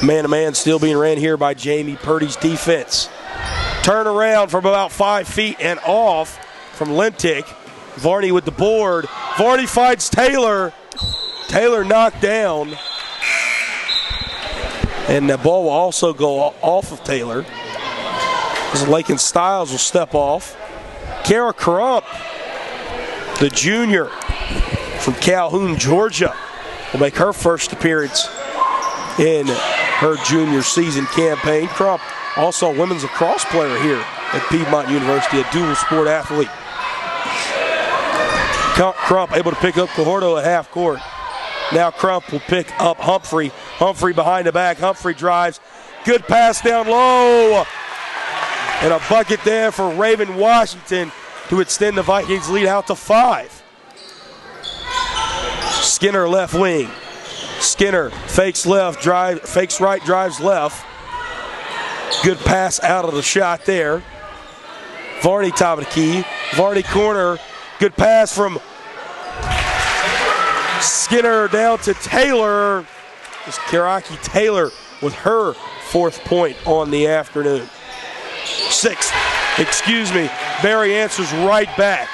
S1: Man-to-man still being ran here by Jamie Purdy's defense. Turn around from about 5 feet and off from Lentic. Varney with the board. Varney finds Taylor. Taylor knocked down. And the ball will also go off of Taylor. As Lakin Styles will step off. Kara Crump, the junior from Calhoun, Georgia, will make her first appearance in her junior season campaign. Crump, also a women's lacrosse player here at Piedmont University, a dual sport athlete. Crump able to pick up Cajordo at half court. Now Crump will pick up Humphrey. Humphrey behind the back. Humphrey drives. Good pass down low. And a bucket there for Raven Washington to extend the Vikings lead out to 5. Skinner left wing. Skinner fakes left, fakes right, drives left. Good pass out of the shot there. Varney top of the key. Varney corner. Good pass from Skinner down to Taylor. It's Kiraki Taylor with her 4th point on the afternoon. 6th, Barry answers right back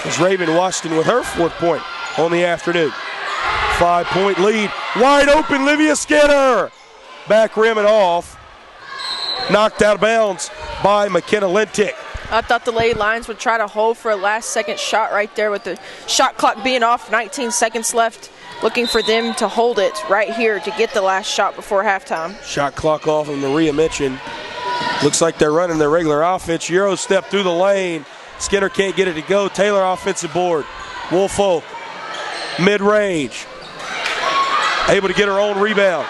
S1: as Raven Washington with her 4th point on the afternoon. 5-point lead. Wide open, Livia Skinner. Back rim and off. Knocked out of bounds by McKenna Lintick.
S2: I thought the Lady Lions would try to hold for a last-second shot right there with the shot clock being off, 19 seconds left. Looking for them to hold it right here to get the last shot before halftime. Shot
S1: clock off, and Maria mentioned. Looks like they're running their regular offense. Euro step through the lane. Skinner can't get it to go. Taylor offensive board. Woolfolk, mid-range. Able to get her own rebound.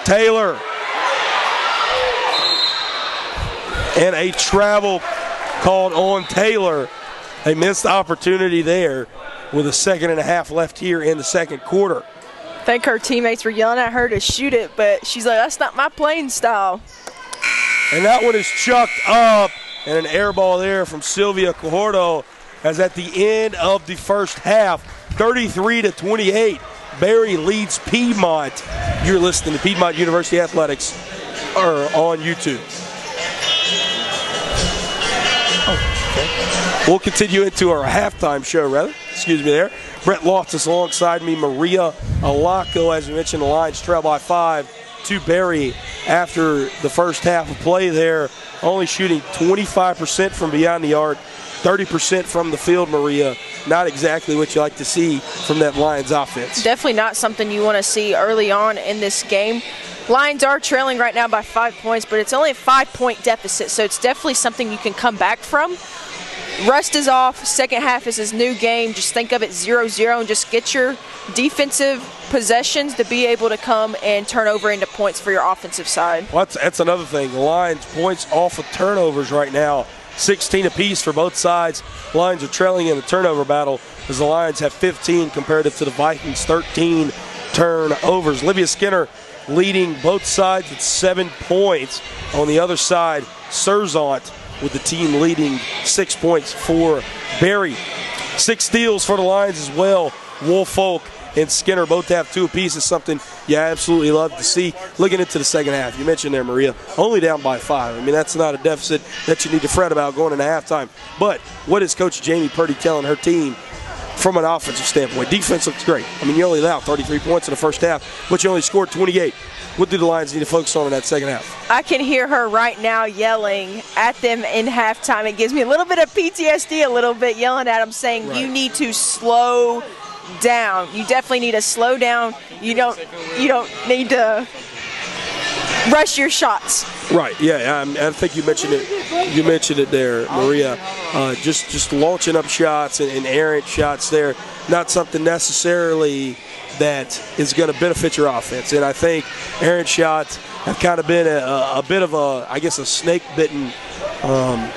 S1: Taylor. And a travel called on Taylor. A missed opportunity there with a 2.5 left here in the 2nd quarter.
S2: I think her teammates were yelling at her to shoot it, but she's like, that's not my playing style.
S1: And that one is chucked up, and an air ball there from Sylvia Cajordo as at the end of the first half, 33-28, Barry leads Piedmont. You're listening to Piedmont University Athletics on YouTube. We'll continue into our halftime show, Excuse me there. Brett Loftus alongside me, Maria Alaco. As we mentioned, the Lions trail by 5 to Barry after the first half of play there. Only shooting 25% from beyond the arc, 30% from the field, Maria. Not exactly what you like to see from that Lions offense.
S2: Definitely not something you want to see early on in this game. Lions are trailing right now by 5 points, but it's only a 5-point deficit, so it's definitely something you can come back from. Rust is off. Second half is his new game. Just think of it 0-0 and just get your defensive possessions to be able to come and turn over into points for your offensive side.
S1: Well, that's another thing. The Lions points off of turnovers right now, 16 apiece for both sides. Lions are trailing in the turnover battle as the Lions have 15 comparative to the Vikings' 13 turnovers. Livia Skinner leading both sides with 7 points. On the other side, Serzant with the team leading 6 points for Barry. 6 steals for the Lions as well. Woolfolk and Skinner both have 2 apiece. Is something you absolutely love to see. Looking into the second half, you mentioned there, Maria, only down by 5. I mean, that's not a deficit that you need to fret about going into halftime. But what is Coach Jamie Purdy telling her team from an offensive standpoint? Defense looks great. I mean, you only allowed 33 points in the first half, but you only scored 28. What do the Lions need to focus on in that second half?
S2: I can hear her right now yelling at them in halftime. It gives me a little bit of PTSD, a little bit yelling at them, saying you need to slow down. You definitely need to slow down. You don't need to rush your shots.
S1: Right. Yeah. I think you mentioned it. You mentioned it there, Maria. Just launching up shots and errant shots there. Not something necessarily that is going to benefit your offense. And I think errant shots have kind of been a bit of a snake-bitten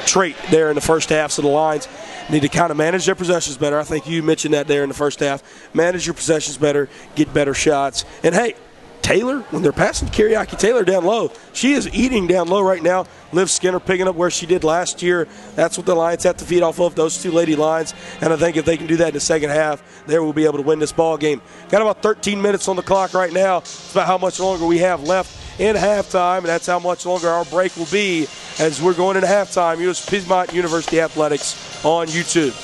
S1: trait there in the first half. So the Lions need to kind of manage their possessions better. I think you mentioned that there in the first half. Manage your possessions better, get better shots. And, hey, Taylor, when they're passing Kiriaki Taylor down low, she is eating down low right now. Liv Skinner picking up where she did last year. That's what the Lions have to feed off of, those 2 Lady Lions. And I think if they can do that in the second half, they will be able to win this ball game. Got about 13 minutes on the clock right now. It's about how much longer we have left in halftime, and that's how much longer our break will be as we're going into halftime. U.S. Piedmont University Athletics on YouTube.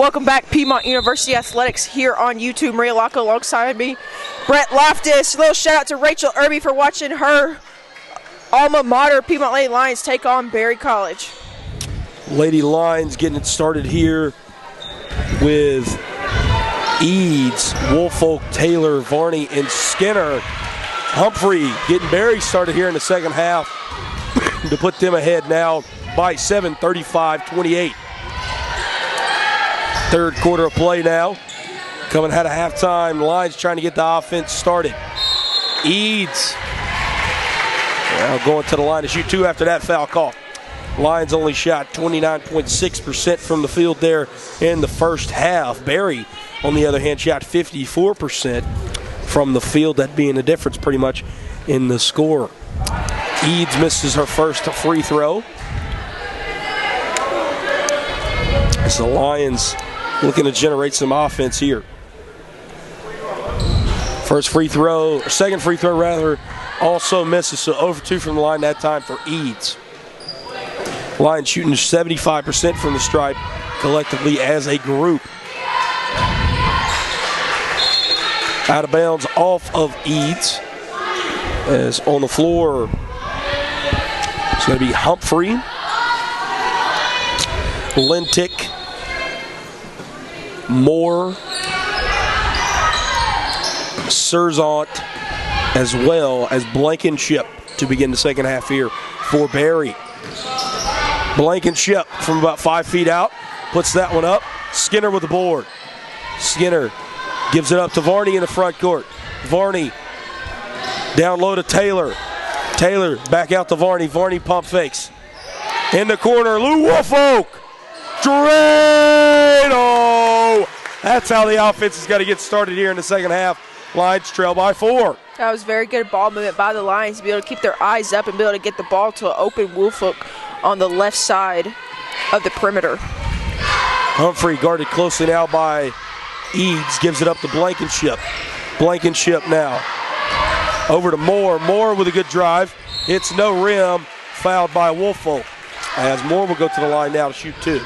S2: Welcome back, Piedmont University Athletics here on YouTube. Maria Locke alongside me, Brett Loftus. A little shout out to Rachel Irby for watching her alma mater, Piedmont Lady Lions, take on Berry College.
S1: Lady Lions getting it started here with Eads, Woolfolk, Taylor, Varney, and Skinner. Humphrey getting Berry started here in the second half to put them ahead now by 7, 35-28. Third quarter of play now. Coming out of halftime, Lions trying to get the offense started. Eads now going to the line to shoot two after that foul call. Lions only shot 29.6% from the field there in the first half. Berry, on the other hand, shot 54% from the field, that being the difference pretty much in the score. Eads misses her first free throw. As the Lions looking to generate some offense here. Second free throw rather, also misses, so 0 for 2 from the line that time for Eads. Lions shooting 75% from the stripe collectively as a group. Out of bounds off of Eads. As on the floor, it's going to be Humphrey, Lintick, Moore, Serzant, as well as Blankenship to begin the second half here for Berry. Blankenship from about 5 feet out puts that one up. Skinner with the board. Skinner gives it up to Varney in the front court. Varney down low to Taylor. Taylor back out to Varney. Varney pump fakes. In the corner, Lou Woolfolk. Drano! That's how the offense is going to get started here in the second half. Lions trail by 4.
S2: That was very good ball movement by the Lions to be able to keep their eyes up and be able to get the ball to an open Woolfolk on the left side of the perimeter.
S1: Humphrey guarded closely now by Eads, gives it up to Blankenship. Blankenship now over to Moore. Moore with a good drive. Hits no rim, fouled by Woolfolk. As Moore will go to the line now to shoot 2.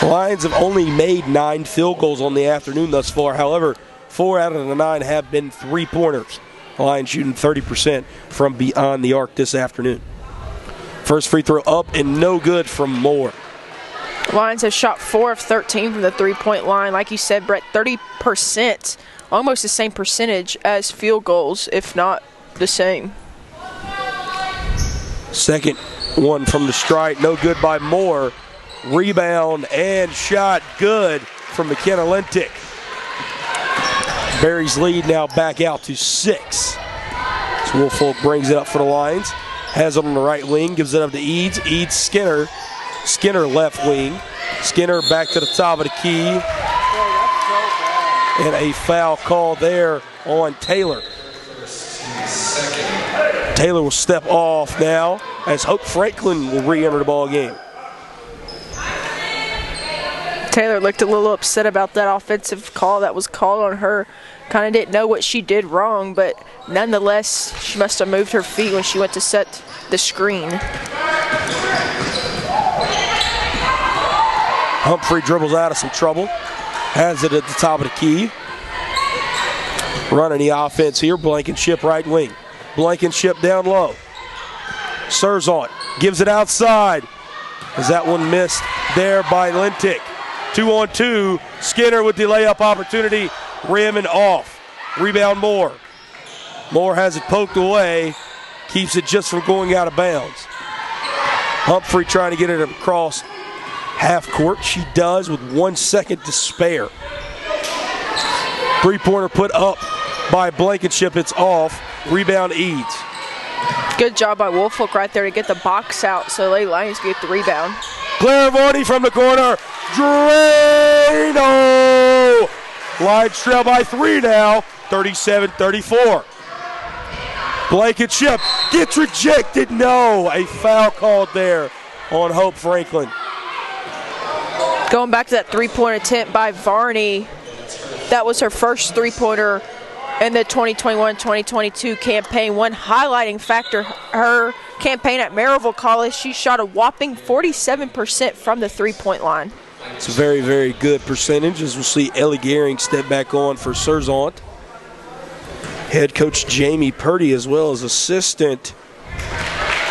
S1: Lions have only made 9 field goals on the afternoon thus far. However, 4 out of the 9 have been three-pointers. Lions shooting 30% from beyond the arc this afternoon. First free throw up and no good from Moore.
S2: Lions have shot 4 of 13 from the three-point line. Like you said, Brett, 30%, almost the same percentage as field goals, if not the same.
S1: Second one from the stripe, no good by Moore. Rebound and shot good from McKenna Lintick. Berry's lead now back out to 6. So Woolfolk brings it up for the Lions. Has it on the right wing, gives it up to Eads. Eads, Skinner. Skinner left wing. Skinner back to the top of the key. And a foul call there on Taylor. Taylor will step off now as Hope Franklin will re-enter the ball game.
S2: Taylor looked a little upset about that offensive call that was called on her. Kind of didn't know what she did wrong, but nonetheless, she must have moved her feet when she went to set the screen.
S1: Humphrey dribbles out of some trouble. Has it at the top of the key. Running the offense here. Blankenship right wing. Blankenship down low. Serzant gives it outside. Is that one missed there by Lintick? 2-on-2. Skinner with the layup opportunity. Rim and off. Rebound Moore. Moore has it poked away. Keeps it just from going out of bounds. Humphrey trying to get it across half court. She does with 1 second to spare. Three-pointer put up by Blankenship. It's off. Rebound Eads.
S2: Good job by Woolfolk right there to get the box out so Lady Lions get the rebound.
S1: Claire Varney from the corner. Drano! Lions trail by 3 now. 37-34. Blankenship gets rejected. No, a foul called there on Hope Franklin.
S2: Going back to that three-point attempt by Varney, that was her first three-pointer in the 2021-2022 campaign. One highlighting factor, her campaign at Maryville College. She shot a whopping 47% from the three-point line.
S1: It's a very, very good percentage, as we'll see Ellie Gehring step back on for Serzant. Head coach Jamie Purdy, as well as assistant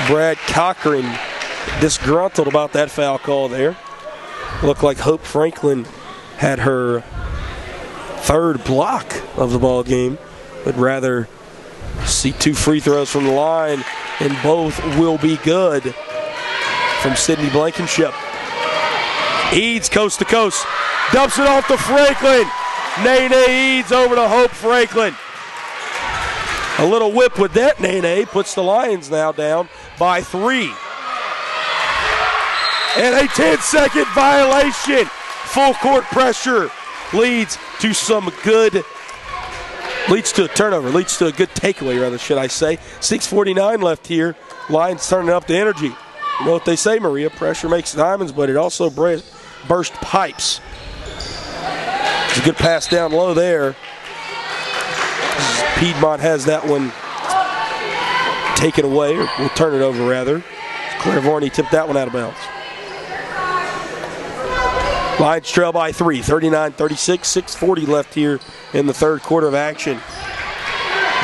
S1: Brad Cochran, disgruntled about that foul call there. Looked like Hope Franklin had her third block of the ball game, but rather see 2 free throws from the line, and both will be good from Sydney Blankenship. Eads coast to coast, dumps it off to Franklin. Nene Eads over to Hope Franklin. A little whip with that. Nene puts the Lions now down by 3. And a 10-second violation. Full court pressure leads to a turnover, leads to a good takeaway, rather, should I say. 6:49 left here. Lions turning up the energy. You know what they say, Maria, pressure makes diamonds, but it also burst pipes. It's a good pass down low there. Piedmont has that one taken away, or will turn it over, rather. Claire Varney tipped that one out of bounds. Lions trail by 3, 39-36, 6:40 left here in the third quarter of action.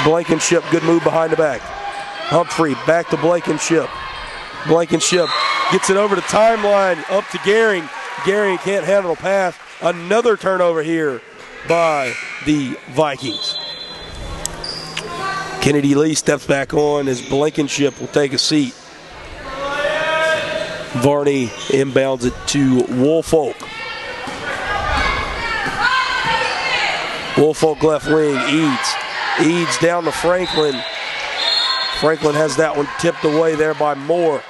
S1: Blankenship, good move behind the back. Humphrey, back to Blankenship. Blankenship gets it over the timeline, up to Gehring. Gehring can't handle a pass. Another turnover here by the Vikings. Kennedy Lee steps back on as Blankenship will take a seat. Varney inbounds it to Woolfolk. Woolfolk left wing, Eads down to Franklin. Franklin has that one tipped away there by Moore.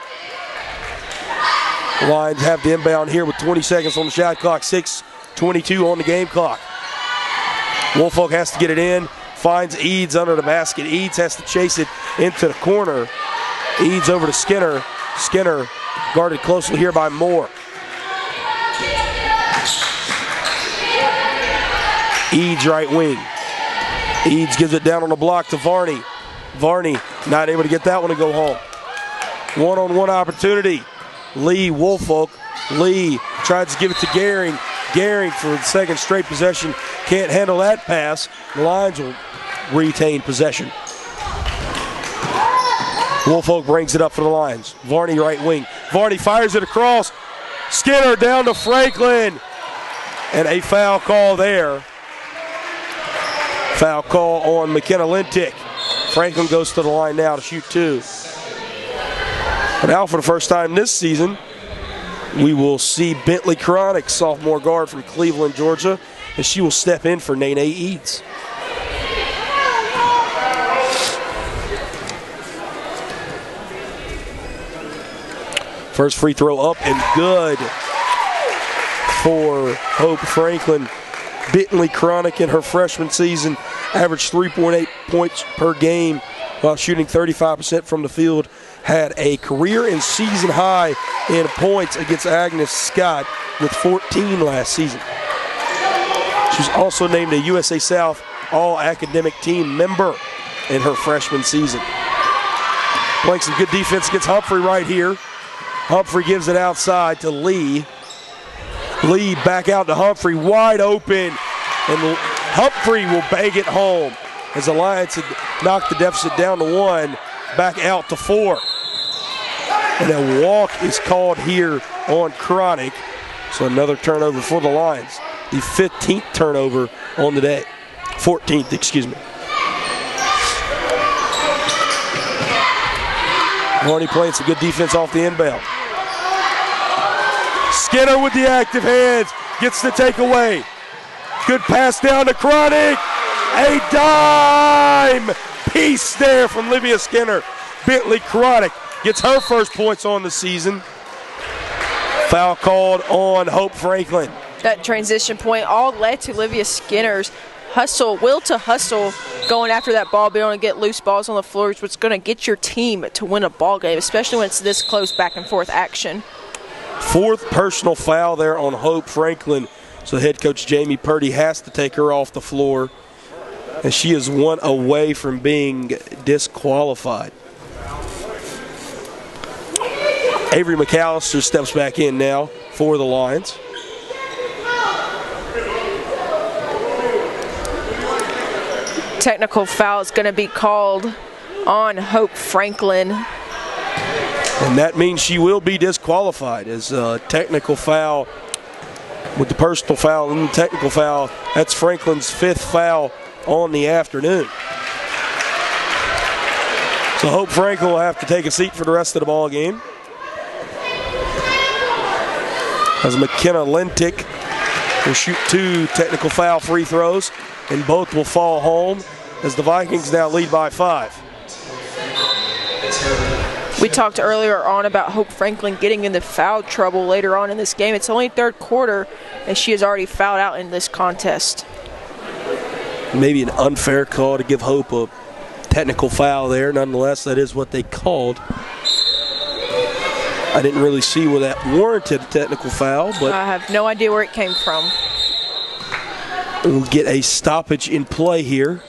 S1: Lions have the inbound here with 20 seconds on the shot clock, 6:22 on the game clock. Woolfolk has to get it in, finds Eads under the basket. Eads has to chase it into the corner. Eads over to Skinner. Skinner guarded closely here by Moore. Eads right wing. Eads gives it down on the block to Varney. Varney not able to get that one to go home. One-on-one opportunity. Lee, Woolfolk. Lee tries to give it to Gehring. Gehring for the second straight possession can't handle that pass. The Lions will retain possession. Woolfolk brings it up for the Lions. Varney right wing. Varney fires it across. Skinner down to Franklin. And a foul call there. Foul call on McKenna Lintick. Franklin goes to the line now to shoot 2. But now for the first time this season, we will see Bentley Chronic, sophomore guard from Cleveland, Georgia, as she will step in for Nene Eads. First free throw up and good for Hope Franklin. Bentley Chronic in her freshman season averaged 3.8 points per game while shooting 35% from the field. Had a career and season high in points against Agnes Scott with 14 last season. She's also named a USA South All-Academic Team member in her freshman season. Playing some good defense against Humphrey right here. Humphrey gives it outside to Lee. Lee back out to Humphrey, wide open, and Humphrey will bang it home as the Lions had knocked the deficit down to 1, back out to 4. And a walk is called here on Chronic, so another turnover for the Lions. The 15th turnover on the day. 14th, excuse me. Varney playing some good defense off the inbound. Skinner with the active hands, gets the takeaway. Good pass down to Chronic. A dime piece there from Livia Skinner. Bentley Chronic gets her first points on the season. Foul called on Hope Franklin.
S2: That transition point all led to Livia Skinner's will to hustle, going after that ball, being able to get loose balls on the floor is what's going to get your team to win a ball game, especially when it's this close back and forth action.
S1: 4th personal foul there on Hope Franklin. So head coach Jamie Purdy has to take her off the floor, and she is 1 away from being disqualified. Avery McAllister steps back in now for the Lions.
S2: Technical foul is going to be called on Hope Franklin.
S1: And that means she will be disqualified as a technical foul with the personal foul and the technical foul. That's Franklin's 5th foul on the afternoon. So Hope Franklin will have to take a seat for the rest of the ball game. As McKenna Lentic will shoot 2 technical foul free throws, and both will fall home as the Vikings now lead by 5.
S2: We talked earlier on about Hope Franklin getting into foul trouble later on in this game. It's only 3rd quarter, and she has already fouled out in this contest.
S1: Maybe an unfair call to give Hope a technical foul there. Nonetheless, that is what they called. I didn't really see where that warranted a technical foul, but
S2: I have no idea where it came from.
S1: We'll get a stoppage in play here.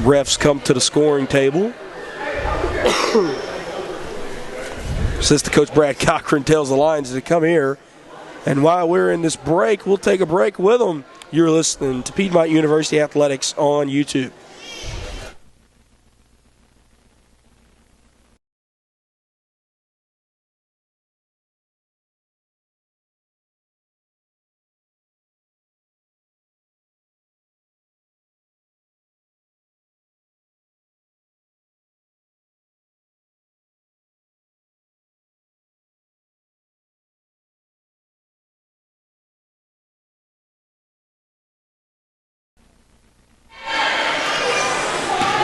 S1: Refs come to the scoring table. Assistant coach Brad Cochran tells the Lions to come here. And while we're in this break, we'll take a break with them. You're listening to Piedmont University Athletics on YouTube.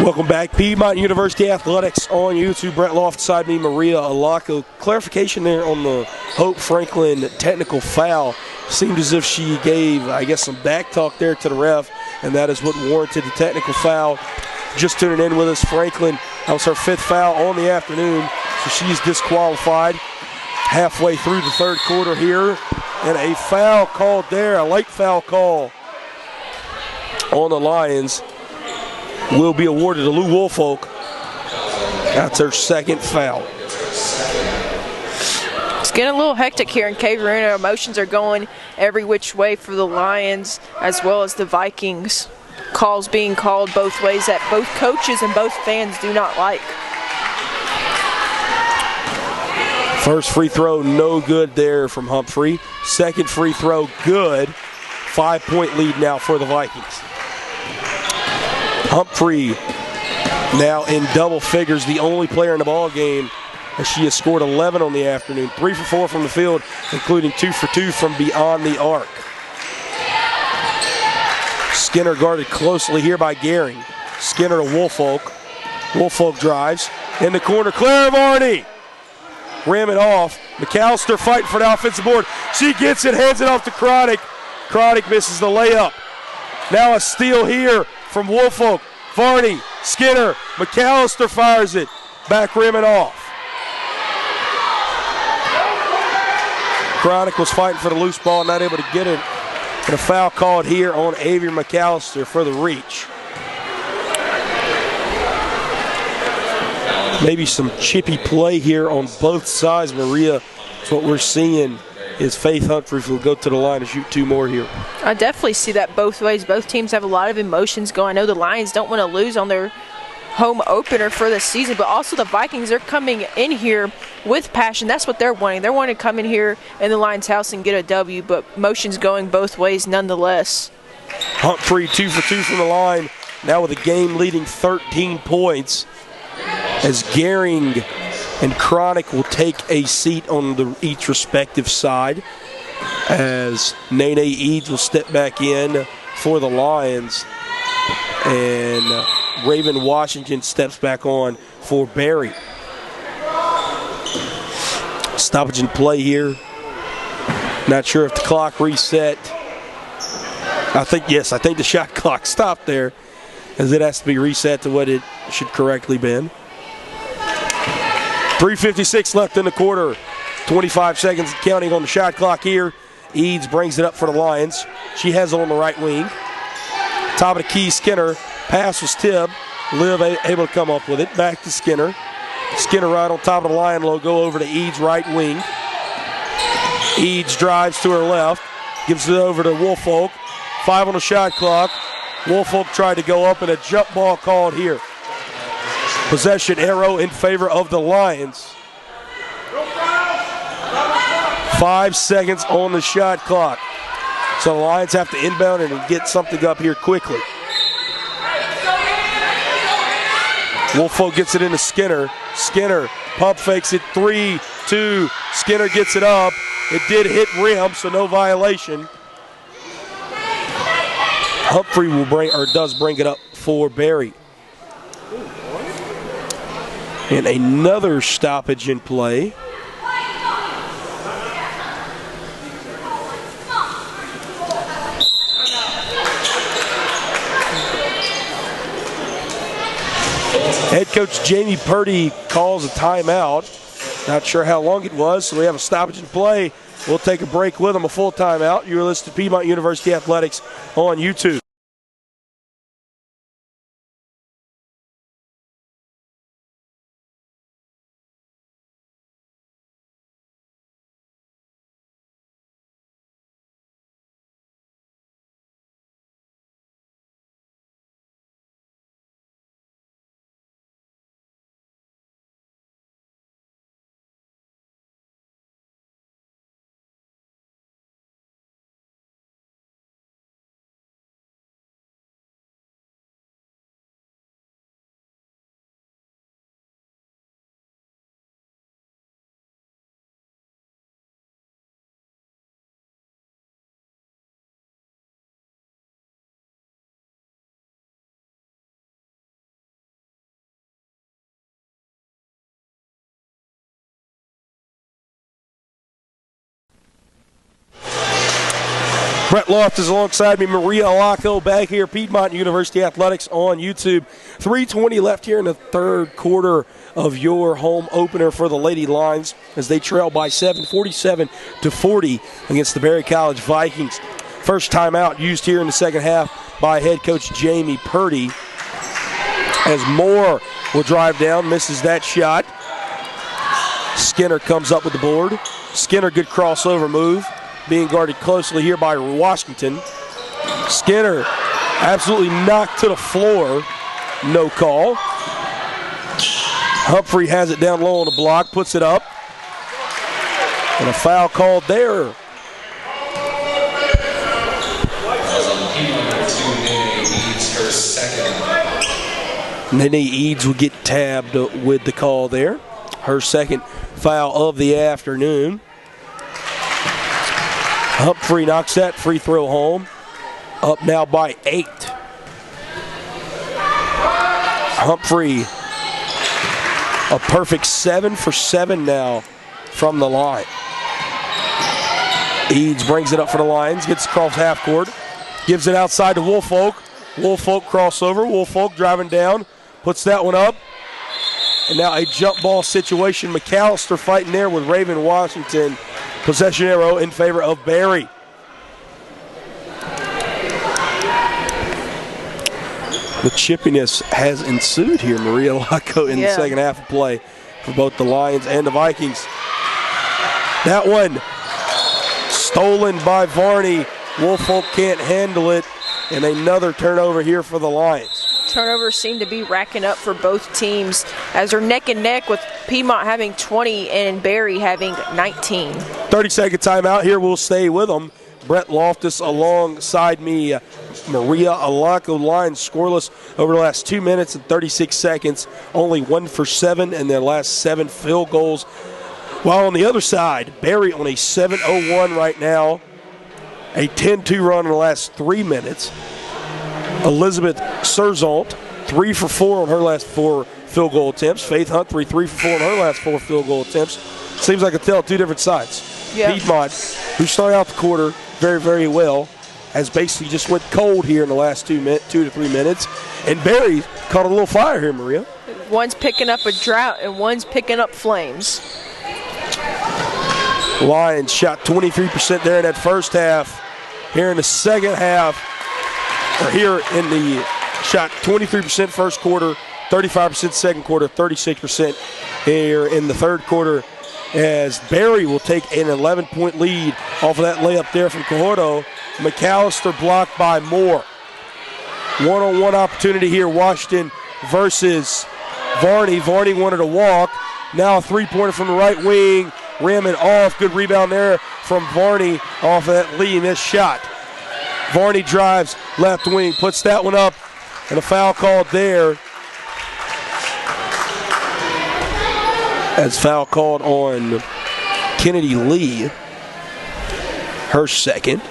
S1: Welcome back. Piedmont University Athletics on YouTube. Brett Loft beside me, Maria Alaco. Clarification there on the Hope Franklin technical foul. Seemed as if she gave, I guess, some back talk there to the ref, and that is what warranted the technical foul. Just tuning in with us, Franklin, that was her 5th foul on the afternoon, so she's disqualified halfway through the 3rd quarter here. And a foul called there, a late foul call on the Lions. Will be awarded to Lou Woolfolk. That's her 2nd foul.
S2: It's getting a little hectic here in Cave Arena. Emotions are going every which way for the Lions as well as the Vikings. Calls being called both ways that both coaches and both fans do not like.
S1: First free throw, no good there from Humphrey. 2nd free throw, good. 5-point lead now for the Vikings. Humphrey now in double figures, the only player in the ball game, as she has scored 11 on the afternoon. 3 for 4 from the field, including 2 for 2 from beyond the arc. Skinner guarded closely here by Gehring. Skinner to Woolfolk. Woolfolk drives. In the corner, Claire Varney. Ram it off. McAllister fighting for the offensive board. She gets it, hands it off to Chronic. Chronic misses the layup. Now a steal here from Woolfolk. Varney, Skinner, McAllister fires it. Back rim it off. Chronic was fighting for the loose ball, not able to get it. And a foul called here on Avery McAllister for the reach. Maybe some chippy play here on both sides, Maria. That's what we're seeing. Is Faith Humphrey will go to the line and shoot 2 more here.
S2: I definitely see that both ways. Both teams have a lot of emotions going. I know the Lions don't want to lose on their home opener for the season, but also the Vikings are coming in here with passion. That's what they're wanting. They're wanting to come in here in the Lions' house and get a W, but emotions going both ways nonetheless.
S1: Humphrey 2 for 2 from the line, now with a game-leading 13 points, as Gehring and Chronic will take a seat on each respective side, as Nene Eads will step back in for the Lions, and Raven Washington steps back on for Barry. Stoppage in play here. Not sure if the clock reset. I think the shot clock stopped there, as it has to be reset to what it should correctly been. 3:56 left in the quarter. 25 seconds counting on the shot clock here Eads brings it up for the Lions. She has it on the right wing. Top of the key, Skinner. Pass was Tibb. Liv able to come up with it. Back to Skinner. Skinner right on top of the Lion logo over to Eads' right wing. Eads drives to her left. Gives it over to Woolfolk. 5 on the shot clock. Woolfolk tried to go up and a jump ball called here. Possession arrow in favor of the Lions. 5 seconds on the shot clock. So the Lions have to inbound and get something up here quickly. Woolfolk gets it into Skinner. Skinner pump fakes it 3-2. Skinner gets it up. It did hit rim, so no violation. Humphrey does bring it up for Barry. And another stoppage in play. Head coach Jamie Purdy calls a timeout. Not sure how long it was, so we have a stoppage in play. We'll take a break with them, a full timeout. You're listening to Piedmont University Athletics on YouTube. Brett Loft is alongside me. Maria Alaco back here, Piedmont University Athletics on YouTube. 3:20 left here in the third quarter of your home opener for the Lady Lions as they trail by 7, 47-40 against the Berry College Vikings. First timeout used here in the second half by head coach Jamie Purdy as Moore will drive down, misses that shot. Skinner comes up with the board. Skinner, good crossover move. Being guarded closely here by Washington. Skinner absolutely knocked to the floor. No call. Humphrey has it down low on the block, puts it up. And a foul called there. Nene Eads will get tabbed with the call there. Her second foul of the afternoon. Humphrey knocks that free throw home. Up now by 8. Humphrey, a perfect 7 for 7 now from the line. Eads brings it up for the Lions, gets across half court, gives it outside to Woolfolk. Woolfolk crossover, Woolfolk driving down, puts that one up. And now a jump ball situation. McAllister fighting there with Raven Washington. Possession arrow in favor of Barry. The chippiness has ensued here, Maria Laco, in the second half of play for both the Lions and the Vikings. That one stolen by Varney. Woolfolk can't handle it, and another turnover here for the Lions.
S2: Turnovers seem to be racking up for both teams as they're neck and neck, with Piedmont having 20 and Barry having 19. 30-second
S1: timeout here. We'll stay with them. Brett Loftus alongside me. Maria Alaco. Lions scoreless over the last 2 minutes and 36 seconds. Only 1 for 7 in their last 7 field goals. While on the other side, Barry on a 7-0-1 right now. A 10-2 run in the last 3 minutes. Elizabeth Serzont, 3 for 4 on her last 4 field goal attempts. Faith Humphrey, 3 for 4 on her last 4 field goal attempts. Seems like a tale of two different sides. Yeah. Piedmont, who started out the quarter very, very well, has basically just went cold here in the last 2 to 3 minutes. And Barry caught a little fire here, Maria.
S2: One's picking up a drought and one's picking up flames.
S1: Lions shot 23% there in that first half. Here in the second half, or here in the shot 23% first quarter, 35% second quarter, 36% here in the third quarter, as Barry will take an 11-point lead off of that layup there from Cahorto. McAllister blocked by Moore. One-on-one opportunity here, Washington versus Varney. Varney wanted to walk. Now a three-pointer from the right wing. Ramming off. Good rebound there from Varney off of that Lee missed shot. Varney drives left wing, puts that one up, and a foul called there. As foul called on Kennedy Lee. Her second.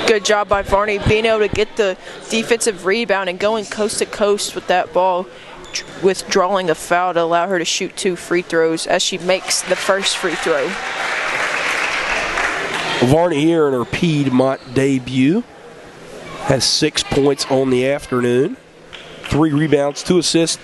S2: Good job by Varney being able to get the defensive rebound and going coast to coast with that ball, withdrawing a foul to allow her to shoot 2 free throws as she makes the first free throw.
S1: Varney here in her Piedmont debut has 6 points on the afternoon, 3 rebounds, 2 assists,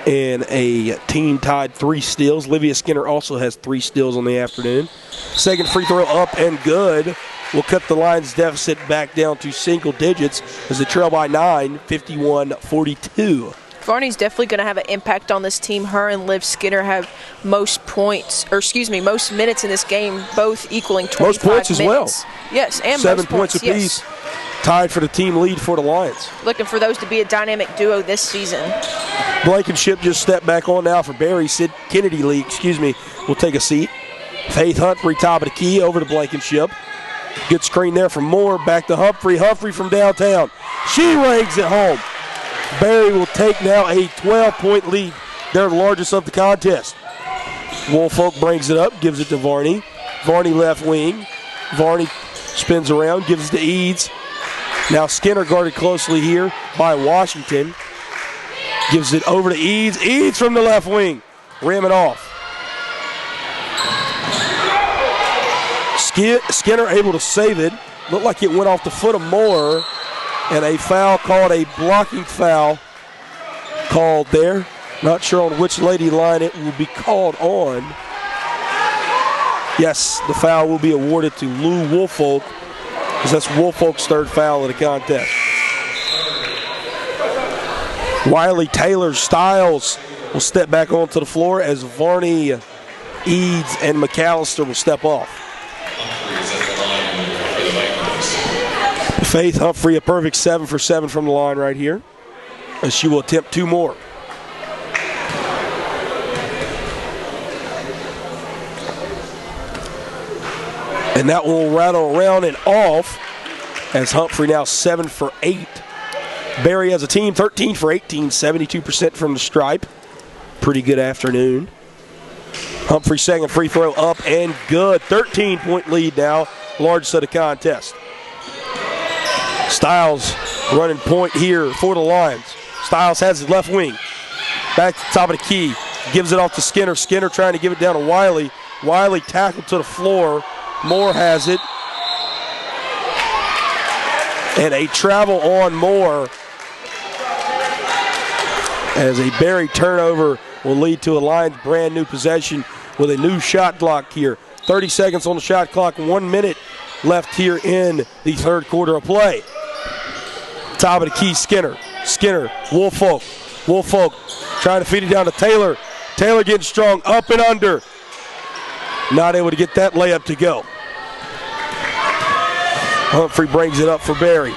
S1: and a team-tied 3 steals. Livia Skinner also has 3 steals on the afternoon. Second free throw up and good. Will cut the Lions' deficit back down to single digits as they trail by 9, 51-42.
S2: Varney's definitely going to have an impact on this team. Her and Liv Skinner have most minutes in this game, both equaling 25
S1: most points as
S2: minutes.
S1: well.
S2: Yes, and
S1: 7
S2: most
S1: points apiece.
S2: Yes.
S1: Tied for the team lead for the Lions.
S2: Looking for those to be a dynamic duo this season.
S1: Blankenship just stepped back on now for Barry. Kennedy Lee, will take a seat. Faith Humphrey, top of the key, over to Blankenship. Good screen there from Moore. Back to Humphrey. Humphrey from downtown. She rings it home. Barry will take now a 12-point lead. They're the largest of the contest. Woolfolk brings it up, gives it to Varney. Varney left wing. Varney spins around, gives it to Eads. Now Skinner guarded closely here by Washington. Gives it over to Eads. Eads from the left wing. Ram it off. Skinner able to save it. Looked like it went off the foot of Moore. And a foul called, a blocking foul called there. Not sure on which lady line it will be called on. Yes, the foul will be awarded to Lou Woolfolk, because that's Woolfolk's third foul of the contest. Wiley Taylor Stiles will step back onto the floor as Varney, Eads, and McAllister will step off. Faith Humphrey, a perfect 7 for 7 from the line right here, as she will attempt 2 more. And that will rattle around and off as Humphrey now 7 for 8. Barry as a team 13 for 18, 72% from the stripe. Pretty good afternoon. Humphrey second free throw up and good. 13-point lead now, largest of the contest. Stiles running point here for the Lions. Stiles has his left wing. Back to the top of the key. Gives it off to Skinner. Skinner trying to give it down to Wiley. Wiley tackled to the floor. Moore has it. And a travel on Moore, as a Barry turnover will lead to a Lions brand new possession with a new shot clock here. 30 seconds on the shot clock, 1 minute left here in the third quarter of play. Top of the key, Skinner. Skinner, Woolfolk. Woolfolk trying to feed it down to Taylor. Taylor getting strong, up and under. Not able to get that layup to go. Humphrey brings it up for Barry.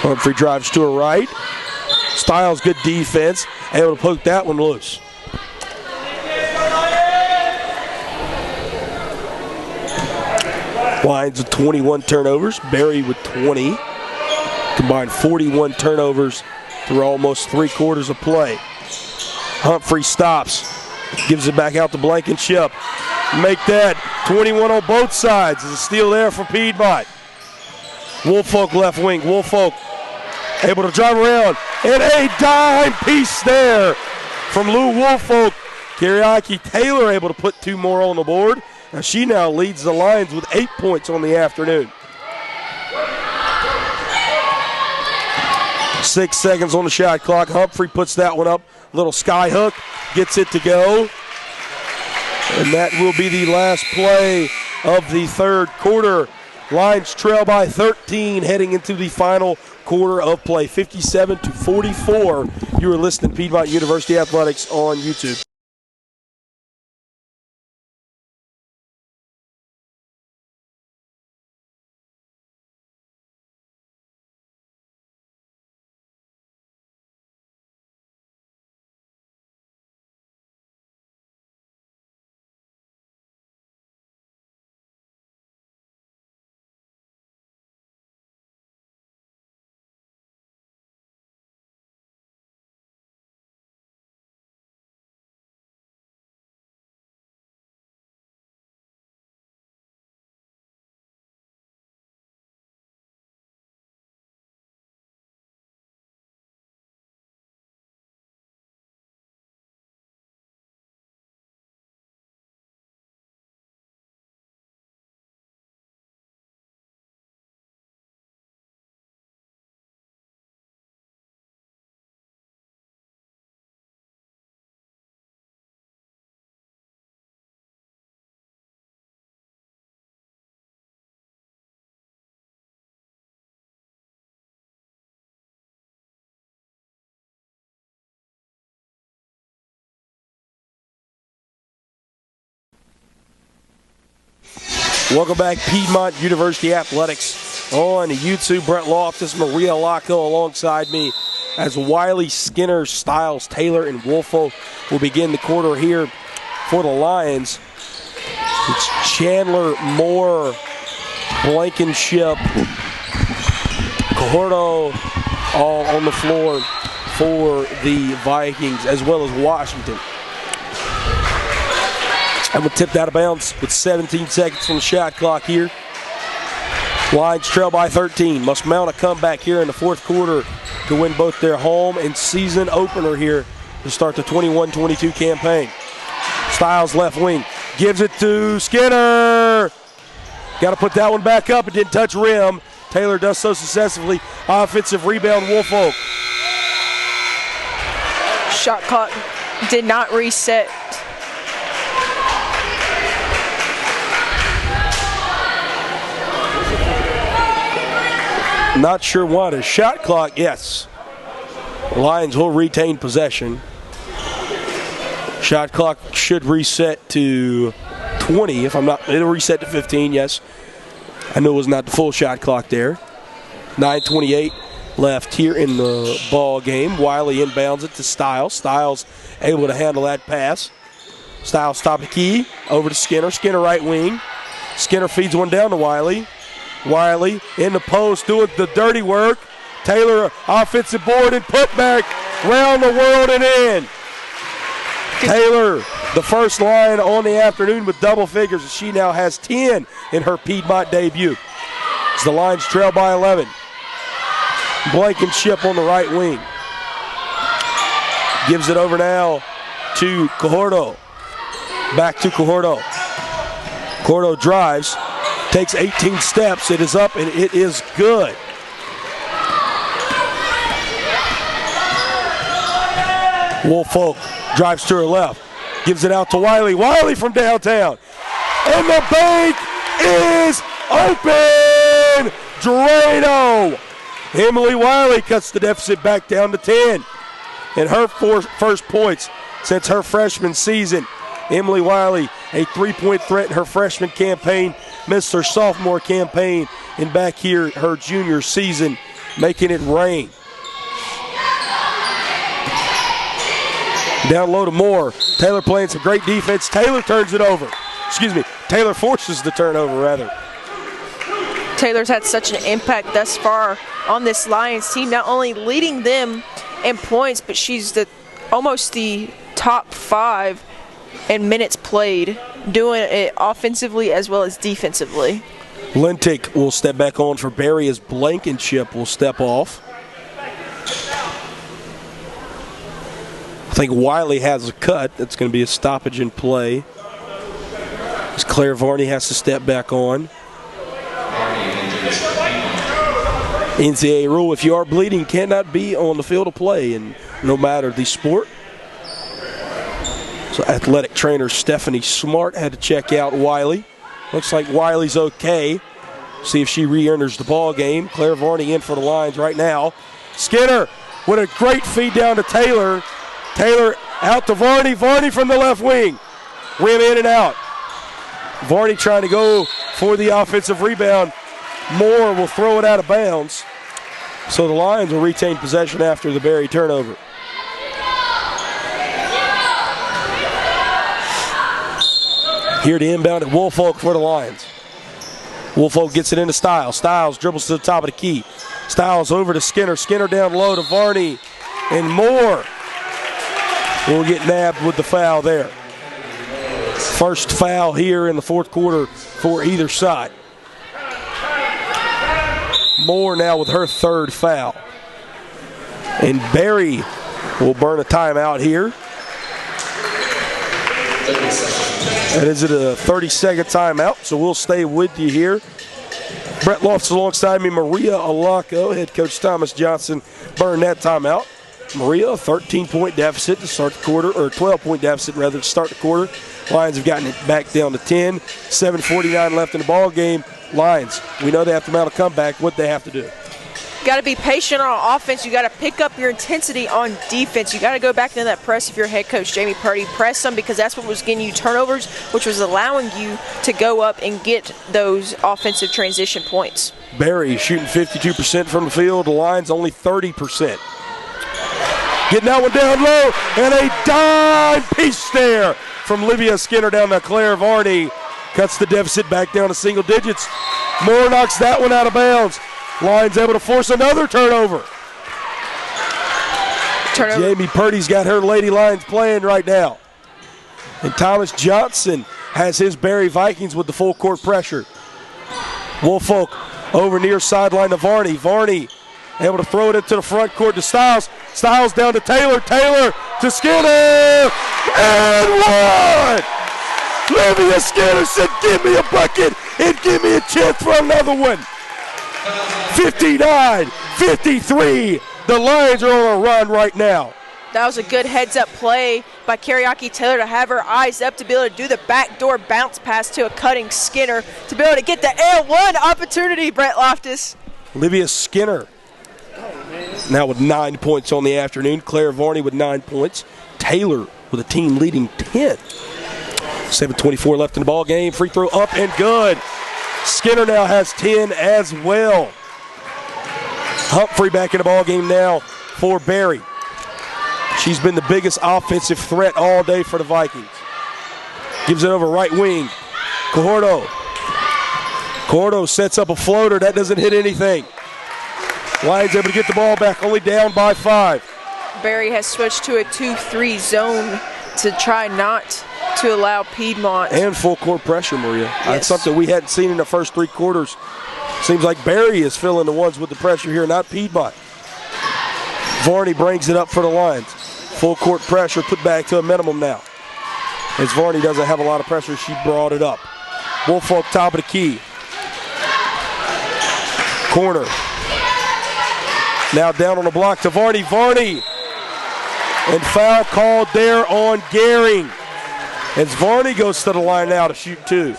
S1: Humphrey drives to her right. Stiles, good defense. Able to poke that one loose. Lions with 21 turnovers. Barry with 20. Combined 41 turnovers through almost 3 quarters of play. Humphrey stops. Gives it back out to Blankenship. Make that 21 on both sides. There's a steal there for Piedmont. Woolfolk left wing. Woolfolk able to drive around. And a dime piece there from Lou Woolfolk. Kiriaki Taylor able to put 2 more on the board. And she now leads the Lions with 8 points on the afternoon. 6 seconds on the shot clock. Humphrey puts that one up. Little sky hook. Gets it to go. And that will be the last play of the third quarter. Lions trail by 13 heading into the final quarter of play, 57-44. You are listening to Piedmont University Athletics on YouTube. Welcome back, Piedmont University Athletics on YouTube. Brett Loftus, Maria Laco alongside me as Wiley, Skinner, Stiles, Taylor, and Woolfolk will begin the quarter here for the Lions. It's Chandler, Moore, Blankenship, Cahordo all on the floor for the Vikings, as well as Washington. And we'll tip that out of bounds with 17 seconds on the shot clock here. Lions trail by 13. Must mount a comeback here in the fourth quarter to win both their home and season opener here to start the 21-22 campaign. Stiles left wing. Gives it to Skinner. Got to put that one back up. It didn't touch rim. Taylor does so successfully. Offensive rebound, Woolfolk.
S2: Shot clock did not reset.
S1: Not sure why. The shot clock, yes. The Lions will retain possession. Shot clock should reset to 20. If I'm not, it'll reset to 15, yes. I know it was not the full shot clock there. 9:28 left here in the ball game. Wiley inbounds it to Stiles. Stiles able to handle that pass. Stiles top of the key. Over to Skinner. Skinner right wing. Skinner feeds one down to Wiley. Wiley in the post doing the dirty work. Taylor offensive board and put back round the world and in. Taylor, the first line on the afternoon with double figures, and she now has 10 in her Piedmont debut. As the Lions trail by 11. Blankenship on the right wing. Gives it over now to Cahordo. Back to Cahordo. Cahordo drives. Takes 18 steps. It is up, and it is good. Woolfolk drives to her left. Gives it out to Wiley. Wiley from downtown. And the bank is open! Drano! Emily Wiley cuts the deficit back down to 10. And her first points since her freshman season. Emily Wiley, a three-point threat in her freshman campaign, missed her sophomore campaign, and back here her junior season, making it rain. Down low to Moore. Taylor playing some great defense. Taylor turns it over. Taylor forces the turnover, rather.
S2: Taylor's had such an impact thus far on this Lions team, not only leading them in points, but she's almost the top 5 in minutes played, doing it offensively as well as defensively.
S1: Lintic will step back on for Barry as Blankenship will step off. I think Wiley has a cut. That's going to be a stoppage in play. As Claire Varney has to step back on. NCAA rule, if you are bleeding, cannot be on the field of play, and no matter the sport. So athletic trainer Stephanie Smart had to check out Wiley. Looks like Wiley's okay. See if she re-enters the ball game. Claire Varney in for the Lions right now. Skinner with a great feed down to Taylor. Taylor out to Varney. Varney from the left wing. Rim in and out. Varney trying to go for the offensive rebound. Moore will throw it out of bounds. So the Lions will retain possession after the Berry turnover. Here to inbound at Woolfolk for the Lions. Woolfolk gets it into Stiles. Stiles dribbles to the top of the key. Stiles over to Skinner. Skinner down low to Varney. And Moore will get nabbed with the foul there. First foul here in the fourth quarter for either side. Moore now with her third foul. And Berry will burn a timeout here. And is it a 30-second timeout? So we'll stay with you here. Brett Lofts alongside me, Maria Alaco. Head coach Thomas Johnson burned that timeout. Maria, a 13-point deficit to start the quarter, or 12-point deficit rather to start the quarter. Lions have gotten it back down to 10. 7:49 left in the ball game. Lions, we know they have to mount a comeback. What they have to do?
S2: Got to be patient on offense. You got to pick up your intensity on defense. You got to go back into that press if you're head coach Jamie Purdy. Press them because that's what was getting you turnovers, which was allowing you to go up and get those offensive transition points.
S1: Berry shooting 52% from the field. The Lions only 30%. Getting that one down low, and a dime piece there from Livia Skinner down to Claire Varney. Cuts the deficit back down to single digits. Moore knocks that one out of bounds. Lions able to force another turnover. Jamie Purdy's got her Lady Lions playing right now. And Thomas Johnson has his Berry Vikings with the full court pressure. Woolfolk over near sideline to Varney. Varney able to throw it into the front court to Stiles. Stiles down to Taylor. Taylor to Skinner. And one! Livia Skinner said, give me a bucket and give me a chance for another one. 59-53. The Lions are on a run right now.
S2: That was a good heads-up play by Kariaki Taylor to have her eyes up to be able to do the backdoor bounce pass to a cutting Skinner to be able to get the L1 opportunity, Brett Loftus.
S1: Livia Skinner now with 9 points on the afternoon. Claire Varney with 9 points. Taylor with a team leading 10. 7:24 left in the ball game. Free throw up and good. Skinner now has 10 as well. Humphrey back in the ball game now for Berry. She's been the biggest offensive threat all day for the Vikings. Gives it over right wing. Cahordo. Cahordo sets up a floater. That doesn't hit anything. Lions able to get the ball back, only down by 5.
S2: Berry has switched to a 2-3 zone to try not to allow Piedmont.
S1: And full court pressure, Maria.
S2: Yes.
S1: That's something we hadn't seen in the first 3 quarters. Seems like Berry is filling the ones with the pressure here, not Piedmont. Varney brings it up for the Lions. Full court pressure put back to a minimum now. As Varney doesn't have a lot of pressure, she brought it up. Woolfolk top of the key. Corner. Now down on the block to Varney. Varney. And foul called there on Gehring. As Varney goes to the line now to shoot 2.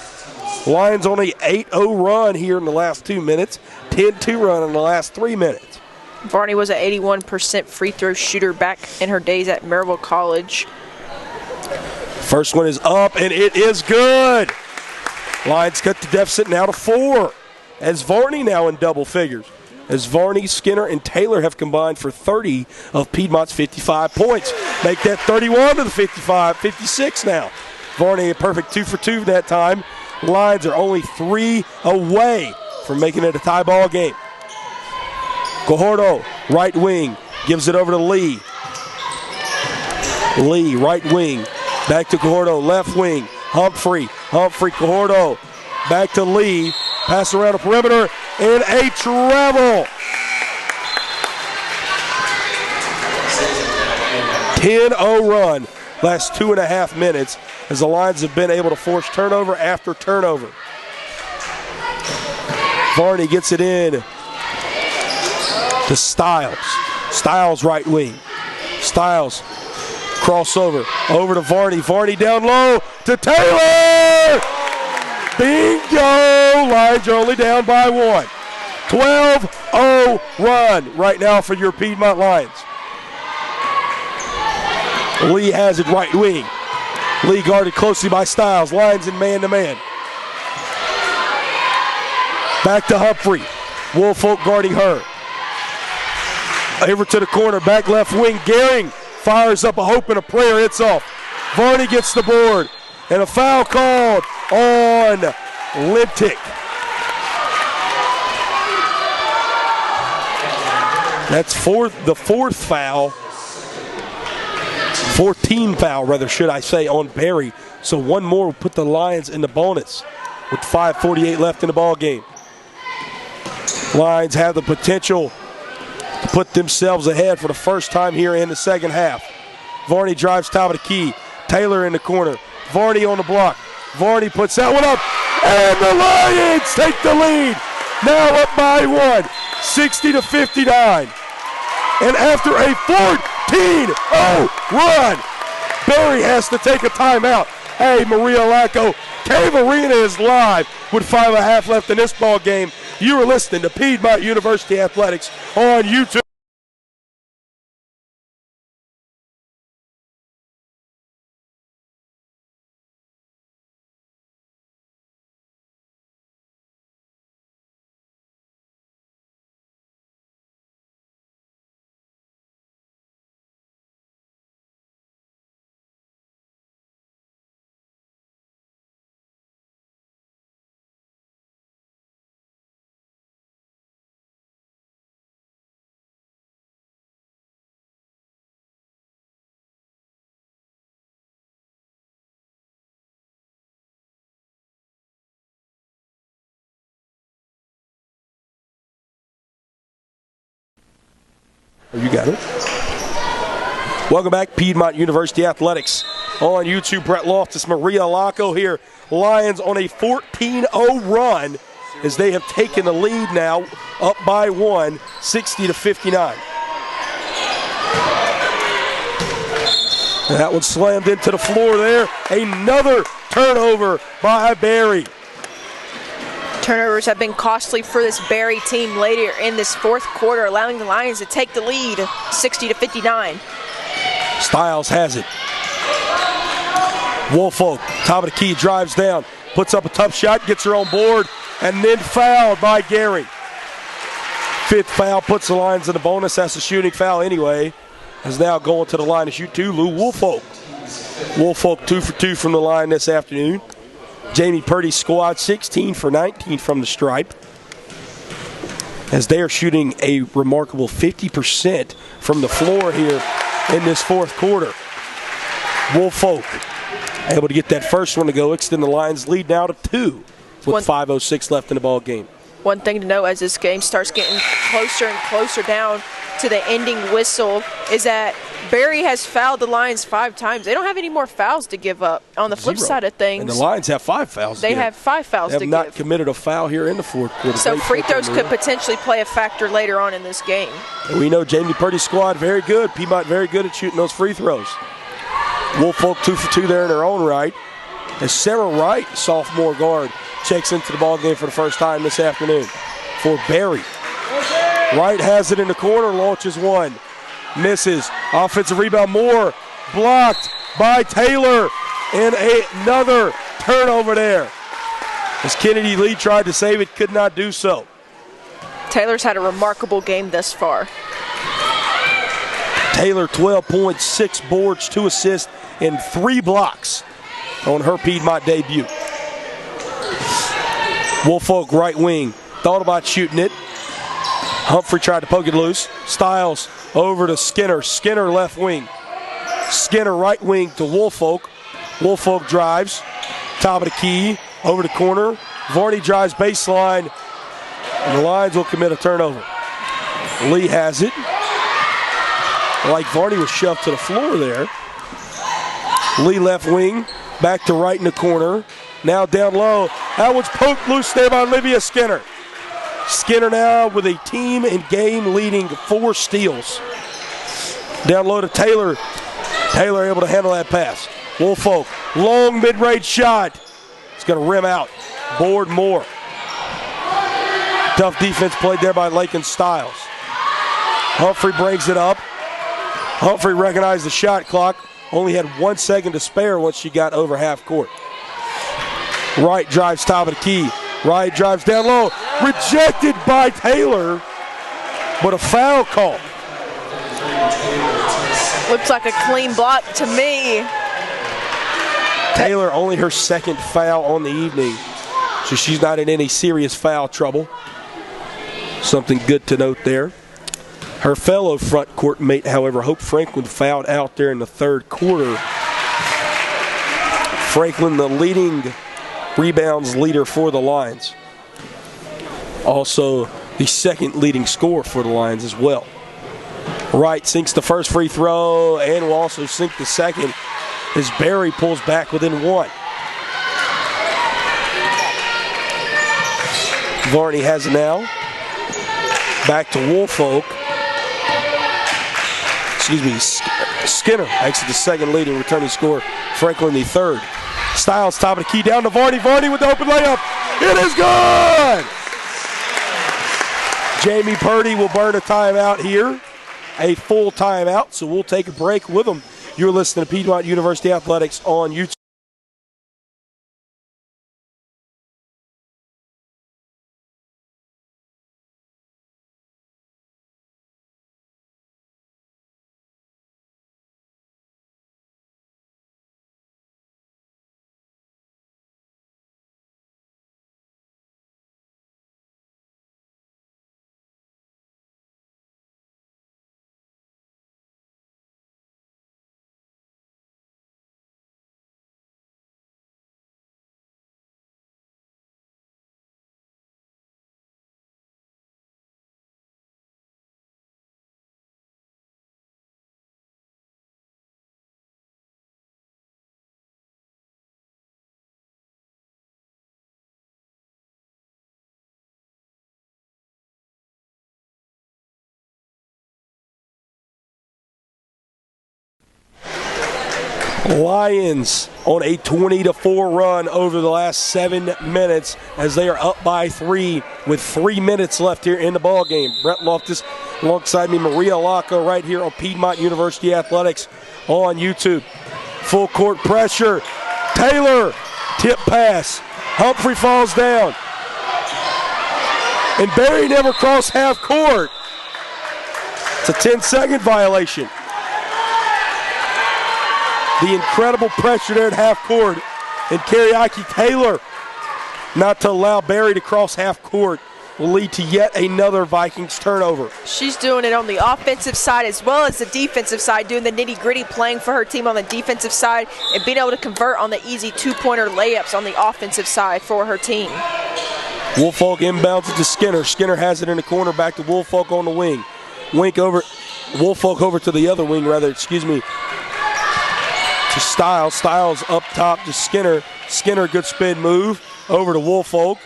S1: Lions on a 8-0 run here in the last 2 minutes. 10-2 run in the last 3 minutes.
S2: Varney was an 81% free throw shooter back in her days at Maryville College.
S1: First one is up, and it is good. Lions cut the deficit now to 4. As Varney now in double figures. As Varney, Skinner, and Taylor have combined for 30 of Piedmont's 55 points. Make that 31 to the 56 now. Varney a perfect 2 for 2 that time. Lions are only 3 away from making it a tie ball game. Cahordo, right wing, gives it over to Lee. Lee, right wing, back to Cahordo, left wing, Humphrey, Cahordo, back to Lee, pass around the perimeter, and a treble. 10-0 run, last 2.5 minutes, as the Lions have been able to force turnover after turnover. Varney gets it in to Stiles. Stiles right wing. Stiles Crossover. Over to Varney. Varney down low to Taylor. Bingo! Lions are only down by 1. 12-0 run right now for your Piedmont Lions. Lee has it right wing. Lee guarded closely by Styles. Lions in man-to-man. Back to Humphrey. Woolfolk guarding her. Over to the corner. Back left wing. Gehring fires up a hope and a prayer. It's off. Varney gets the board. And a foul called on Liptick. That's the fourth foul. 14 foul, rather, should I say, on Barry. So one more will put the Lions in the bonus with 5:48 left in the ball game. Lions have the potential to put themselves ahead for the first time here in the second half. Varney drives top of the key. Taylor in the corner. Varney on the block. Varney puts that one up. And the Lions take the lead. Now up by 1, 60-59. And after a 14-0 run, Barry has to take a timeout. Hey, Maria Lacco, Cave Arena is live with 5.5 left in this ball game. You are listening to Piedmont University Athletics on YouTube. You got it. Welcome back, Piedmont University Athletics. On YouTube, Brett Loftus, Maria Lacco here. Lions on a 14-0 run as they have taken the lead now, up by 1, 60-59. That one slammed into the floor there. Another turnover by Barry.
S2: Turnovers have been costly for this Barry team later in this fourth quarter, allowing the Lions to take the lead 60-59.
S1: Styles has it. Woolfolk, top of the key, drives down, puts up a tough shot, gets her on board, and then fouled by Gehring. Fifth foul puts the Lions in the bonus. That's a shooting foul anyway. Is now going to the line to shoot 2, Lou Woolfolk. Woolfolk 2 for 2 from the line this afternoon. Jamie Purdy's squad 16 for 19 from the stripe, as they are shooting a remarkable 50% from the floor here in this fourth quarter. Woolfolk able to get that first one to go, extend the Lions' lead now to 2 with 5:06 left in the ball game.
S2: One thing to note as this game starts getting closer and closer down to the ending whistle is that Barry has fouled the Lions 5 times. They don't have any more fouls to give up. On the flip side of things,
S1: and the Lions have 5 fouls.
S2: They have 5 fouls to give.
S1: They have not committed a foul here in the fourth quarter.
S2: So free throws could potentially play a factor later on in this game.
S1: And we know Jamie Purdy's squad very good. Piedmont very good at shooting those free throws. Woolfolk 2 for 2 there in their own right. As Sarah Wright, sophomore guard, checks into the ball game for the first time this afternoon for Barry. Wright has it in the corner, launches one. Misses. Offensive rebound, Moore blocked by Taylor. And another turnover there. As Kennedy Lee tried to save it, could not do so.
S2: Taylor's had a remarkable game thus far.
S1: Taylor, 12 points, 6 boards, 2 assists, and 3 blocks on her Piedmont debut. Woolfolk right wing, thought about shooting it. Humphrey tried to poke it loose. Styles over to Skinner. Skinner left wing. Skinner right wing to Woolfolk. Woolfolk drives. Top of the key. Over the corner. Varney drives baseline. And the Lions will commit a turnover. Lee has it. Like Varney was shoved to the floor there. Lee left wing. Back to right in the corner. Now down low. That one's poked loose there by Olivia Skinner. Skinner now with a team and game leading 4 steals. Down low to Taylor. Taylor able to handle that pass. Woolfolk, long mid-range shot. It's going to rim out. Board more. Tough defense played there by Lakin Styles. Humphrey brings it up. Humphrey recognized the shot clock. Only had 1 second to spare once she got over half court. Wright drives top of the key. Wright drives down low. Rejected by Taylor, but a foul call.
S2: Looks like a clean block to me.
S1: Taylor only her second foul on the evening, so she's not in any serious foul trouble. Something good to note there. Her fellow front court mate, however, Hope Franklin, fouled out there in the third quarter. Franklin, the leading rebounds leader for the Lions. Also the second leading scorer for the Lions as well. Wright sinks the first free throw and will also sink the second as Barry pulls back within 1. Varney has it now. Back to Woolfolk. Skinner makes it the second leading returning scorer. Franklin the third. Styles top of the key down to Varney. Varney with the open layup. It is good! Jamie Purdy will burn a timeout here. A full timeout, so we'll take a break with them. You're listening to Piedmont University Athletics on YouTube. Lions on a 20-4 run over the last 7 minutes as they are up by 3 with 3 minutes left here in the ball game. Brett Loftus alongside me, Maria Lacco, right here on Piedmont University Athletics on YouTube. Full court pressure. Taylor, tip pass. Humphrey falls down. And Barry never crossed half court. It's a 10-second violation. The incredible pressure there at half court. And Kariaki Taylor not to allow Barry to cross half court will lead to yet another Vikings turnover.
S2: She's doing it on the offensive side as well as the defensive side, doing the nitty-gritty, playing for her team on the defensive side and being able to convert on the easy two-pointer layups on the offensive side for her team.
S1: Woolfolk inbounds it to Skinner. Skinner has it in the corner, back to Woolfolk on the wing. Woolfolk over to the other wing, to Styles. Styles up top to Skinner. Skinner, good spin move over to Woolfolk.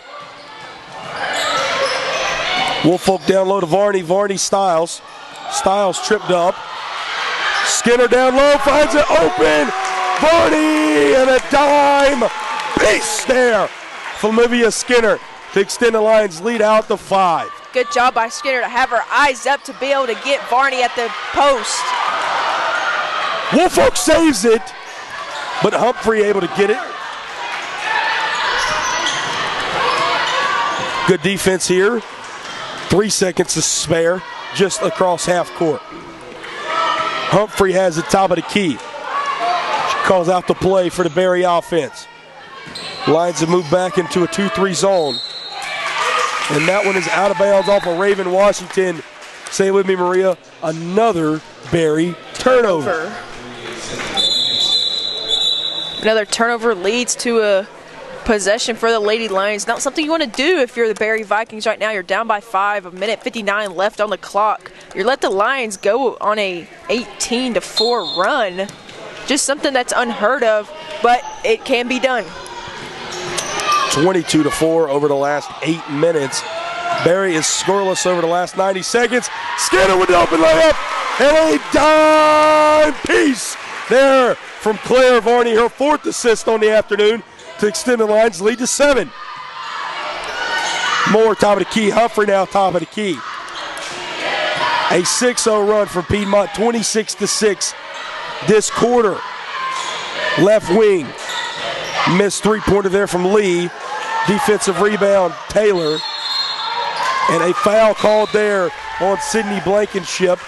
S1: Woolfolk down low to Varney. Varney, Styles. Styles tripped up. Skinner down low, finds it open. Varney and a dime piece there from Olivia Skinner to extend the Lions' lead out to 5.
S2: Good job by Skinner to have her eyes up to be able to get Varney at the post.
S1: Woolfolk saves it, but Humphrey able to get it. Good defense here. 3 seconds to spare, just across half court. Humphrey has the top of the key. She calls out the play for the Barry offense. Lions have moved back into a 2-3 zone. And that one is out of bounds off of Raven Washington. Say it with me, Maria. Another Barry turnover.
S2: Another turnover leads to a possession for the Lady Lions. Not something you want to do if you're the Barry Vikings right now. You're down by 5, a minute 59 left on the clock. You let the Lions go on a 18-4 run. Just something that's unheard of, but it can be done.
S1: 22-4 over the last 8 minutes. Barry is scoreless over the last 90 seconds. Skinner with the open layup and a dime piece there from Claire Varney, her 4th assist on the afternoon to extend the Lions' lead to 7. Moore top of the key. Humphrey now top of the key. A 6-0 run for Piedmont, 26-6 this quarter. Left wing. Missed three-pointer there from Lee. Defensive rebound, Taylor. And a foul called there on Sydney Blankenship.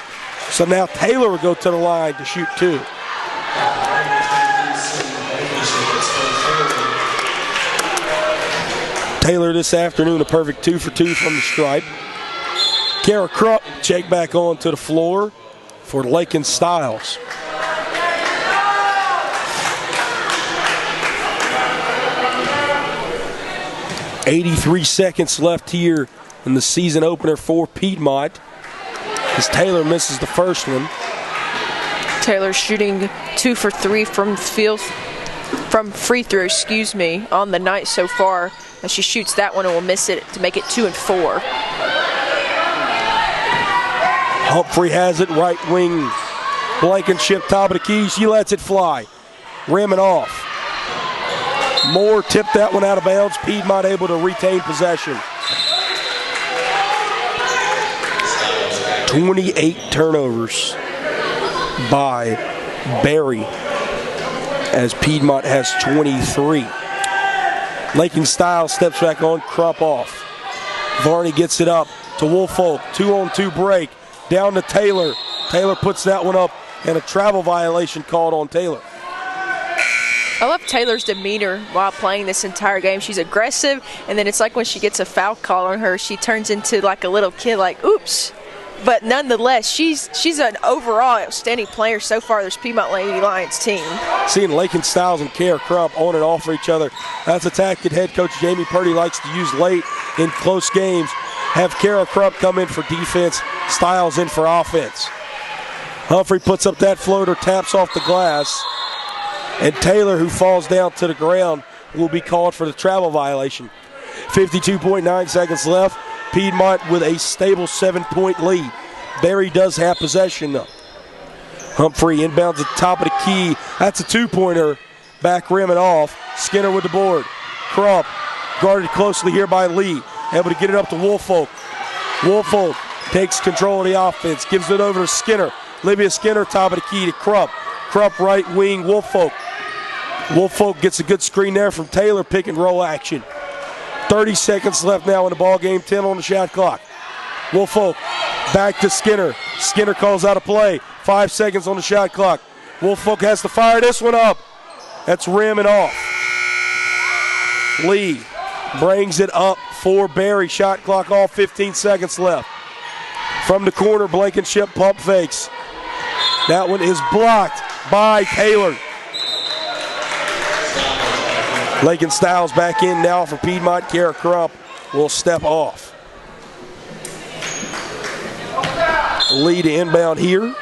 S1: So now Taylor will go to the line to shoot 2. Taylor this afternoon a perfect 2 for 2 from the stripe. Kara Krupp check back on to the floor for Lakin Styles. .83 seconds left here in the season opener for Piedmont as Taylor misses the first one.
S2: Taylor shooting 2 for 3 from free throw, on the night so far. As she shoots that one and will miss it to make it 2 and 4.
S1: Humphrey has it, right wing. Blankenship top of the key. She lets it fly. Rimming off. Moore tipped that one out of bounds. Piedmont able to retain possession. 28 turnovers by Barry as Piedmont has 23. Lakin Styles steps back on, Krupp off. Varney gets it up to Woolfolk. 2-on-2 break. Down to Taylor. Taylor puts that one up, and a travel violation called on Taylor.
S2: I love Taylor's demeanor while playing this entire game. She's aggressive, and then it's like when she gets a foul call on her, she turns into like a little kid, like, oops. But nonetheless, she's an overall outstanding player so far, this Piedmont Lady Lions team.
S1: Seeing Lakin Styles and Kara Krupp on and off for each other. That's a tactic head coach Jamie Purdy likes to use late in close games. Have Kara Krupp come in for defense, Styles in for offense. Humphrey puts up that floater, taps off the glass. And Taylor, who falls down to the ground, will be called for the travel violation. 52.9 seconds left. Piedmont with a stable 7-point lead. Barry does have possession though. Humphrey inbounds at the top of the key. That's a 2-pointer. Back rim and off. Skinner with the board. Krupp guarded closely here by Lee. Able to get it up to Woolfolk. Woolfolk takes control of the offense. Gives it over to Skinner. Livia Skinner top of the key to Krupp. Krupp right wing, Woolfolk. Woolfolk gets a good screen there from Taylor. Pick and roll action. 30 seconds left now in the ball game, 10 on the shot clock. Woolfolk back to Skinner. Skinner calls out a play. 5 seconds on the shot clock. Woolfolk has to fire this one up. That's rim and off. Lee brings it up for Barry. Shot clock off, 15 seconds left. From the corner, Blankenship pump fakes. That one is blocked by Taylor. Lakin Styles back in now for Piedmont. Kara Krupp will step off. Lead inbound here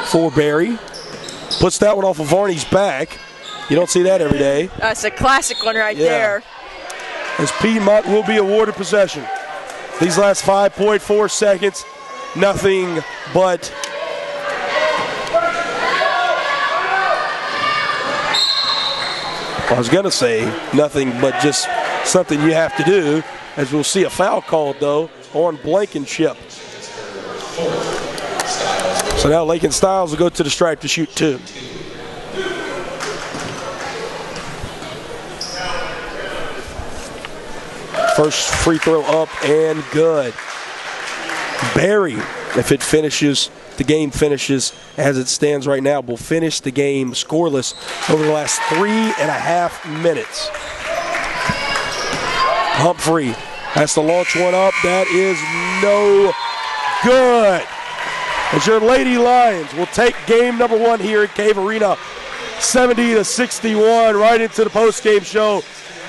S1: for Barry. Puts that one off of Varney's back. You don't see that every day.
S2: That's a classic one right there.
S1: As Piedmont will be awarded possession. These last 5.4 seconds, nothing but I was going to say nothing but just something you have to do, as we'll see a foul called, though, on Blankenship. So now Lakin Styles will go to the stripe to shoot 2. First free throw up and good. Barry, if it finishes, the game finishes as it stands right now, will finish the game scoreless over the last 3.5 minutes. Humphrey has to launch one up. That is no good. As your Lady Lions will take game number 1 here at Cave Arena, 70-61, right into the post-game show.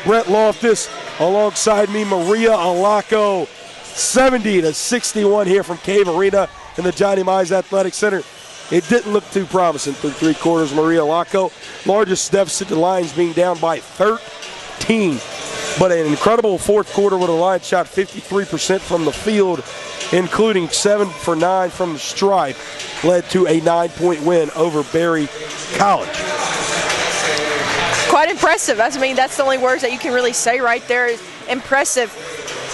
S1: Brett Loftus alongside me, Maria Alaco. 70-61 here from Cave Arena in the Johnny Mize Athletic Center. It didn't look too promising through 3 quarters. Maria Alaco, largest deficit, the Lions being down by 13. But an incredible fourth quarter where the Lions shot 53% from the field including 7 for 9 from the stripe, led to a 9-point win over Berry College.
S2: Quite impressive. I mean, that's the only words that you can really say right there is impressive.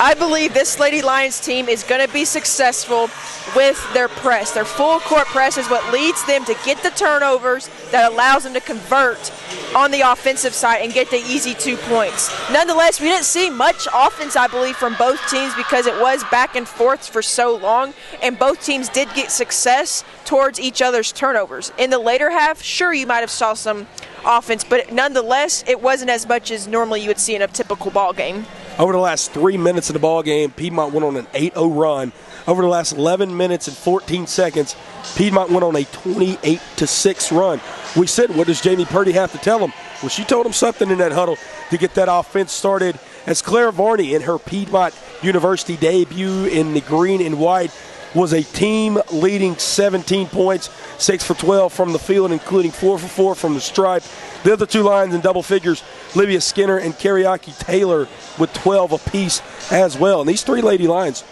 S2: I believe this Lady Lions team is going to be successful with their press. Their full court press is what leads them to get the turnovers that allows them to convert on the offensive side and get the easy 2 points. Nonetheless, we didn't see much offense, I believe, from both teams because it was back and forth for so long, and both teams did get success towards each other's turnovers. In the later half, sure, you might have saw some offense, but nonetheless, it wasn't as much as normally you would see in a typical ball game.
S1: Over the last 3 minutes of the ball game, Piedmont went on an 8-0 run. Over the last 11 minutes and 14 seconds, Piedmont went on a 28-6 run. We said, what does Jamie Purdy have to tell them? Well, she told him something in that huddle to get that offense started. As Claire Varney in her Piedmont University debut in the green and white was a team-leading 17 points, 6 for 12 from the field, including 4 for 4 from the stripe. The other two lines in double figures, Livia Skinner and Kariaki Taylor with 12 apiece as well. And these three lady lines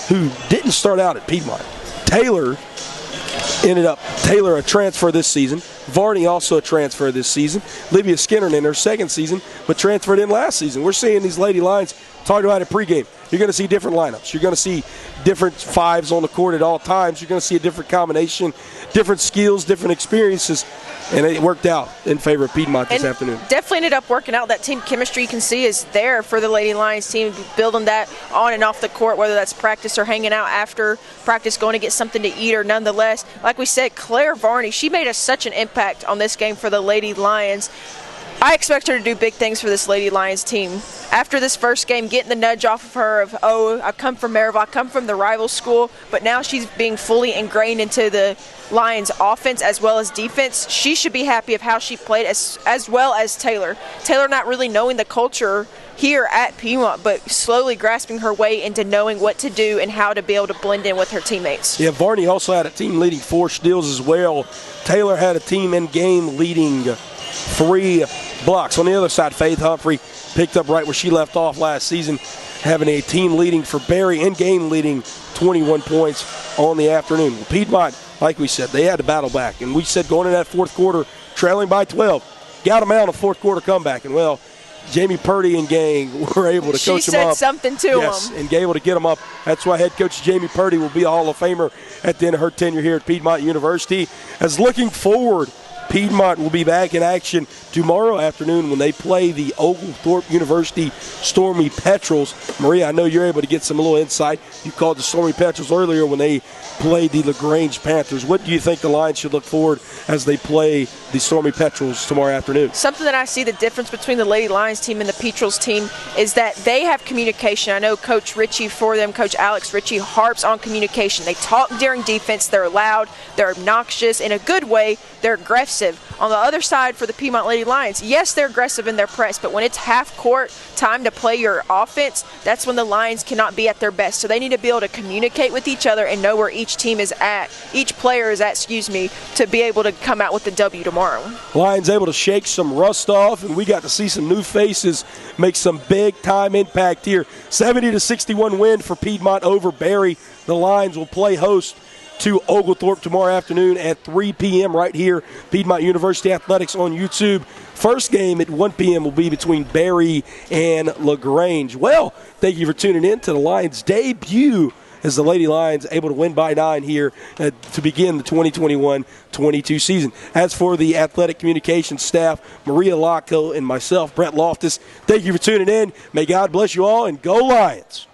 S1: who didn't start out at Piedmont. Taylor a transfer this season. Varney also a transfer this season. Livia Skinner in her second season, but transferred in last season. We're seeing these lady lines talked about at pregame. You're going to see different lineups. You're going to see different fives on the court at all times. You're going to see a different combination, different skills, different experiences, and it worked out in favor of Piedmont this afternoon.
S2: Definitely ended up working out. That team chemistry you can see is there for the Lady Lions team, building that on and off the court, whether that's practice or hanging out after practice, going to get something to eat, or nonetheless, like we said, Claire Varney, she made such an impact on this game for the Lady Lions. I expect her to do big things for this Lady Lions team. After this first game, getting the nudge off of her of, oh, I come from Maryville, I come from the rival school, but now she's being fully ingrained into the Lions offense as well as defense. She should be happy of how she played as well as Taylor. Taylor not really knowing the culture here at Piedmont, but slowly grasping her way into knowing what to do and how to be able to blend in with her teammates.
S1: Yeah, Varney also had a team leading 4 steals as well. Taylor had a team in game leading 3 blocks. On the other side, Faith Humphrey picked up right where she left off last season, having a team leading for Berry in game leading 21 points on the afternoon. Well, Piedmont, like we said, they had to battle back. And we said going into that fourth quarter, trailing by 12, got them out on a fourth quarter comeback. And, well, Jamie Purdy and gang were able to coach them up.
S2: She said something to them.
S1: And able to get them up. That's why head coach Jamie Purdy will be a Hall of Famer at the end of her tenure here at Piedmont University. As looking forward, Piedmont will be back in action tomorrow afternoon when they play the Oglethorpe University Stormy Petrels. Maria, I know you're able to get some little insight. You called the Stormy Petrels earlier when they played the LaGrange Panthers. What do you think the Lions should look forward as they play the Stormy Petrels tomorrow afternoon?
S2: Something that I see the difference between the Lady Lions team and the Petrels team is that they have communication. I know Coach Ritchie for them, Coach Alex Ritchie, harps on communication. They talk during defense. They're loud. They're obnoxious. In a good way, they're aggressive. On the other side for the Piedmont Lady Lions, yes, they're aggressive in their press, but when it's half court time to play your offense, that's when the Lions cannot be at their best. So they need to be able to communicate with each other and know where each team is at, each player is at, to be able to come out with the W tomorrow.
S1: Lions able to shake some rust off, and we got to see some new faces make some big-time impact here. 70-61 win for Piedmont over Berry. The Lions will play host to Oglethorpe tomorrow afternoon at 3 p.m. right here, Piedmont University Athletics on YouTube. First game at 1 p.m. will be between Berry and LaGrange. Well, thank you for tuning in to the Lions' debut as the Lady Lions able to win by 9 here to begin the 2021-22 season. As for the athletic communications staff, Maria Locko and myself, Brett Loftus, thank you for tuning in. May God bless you all, and go Lions.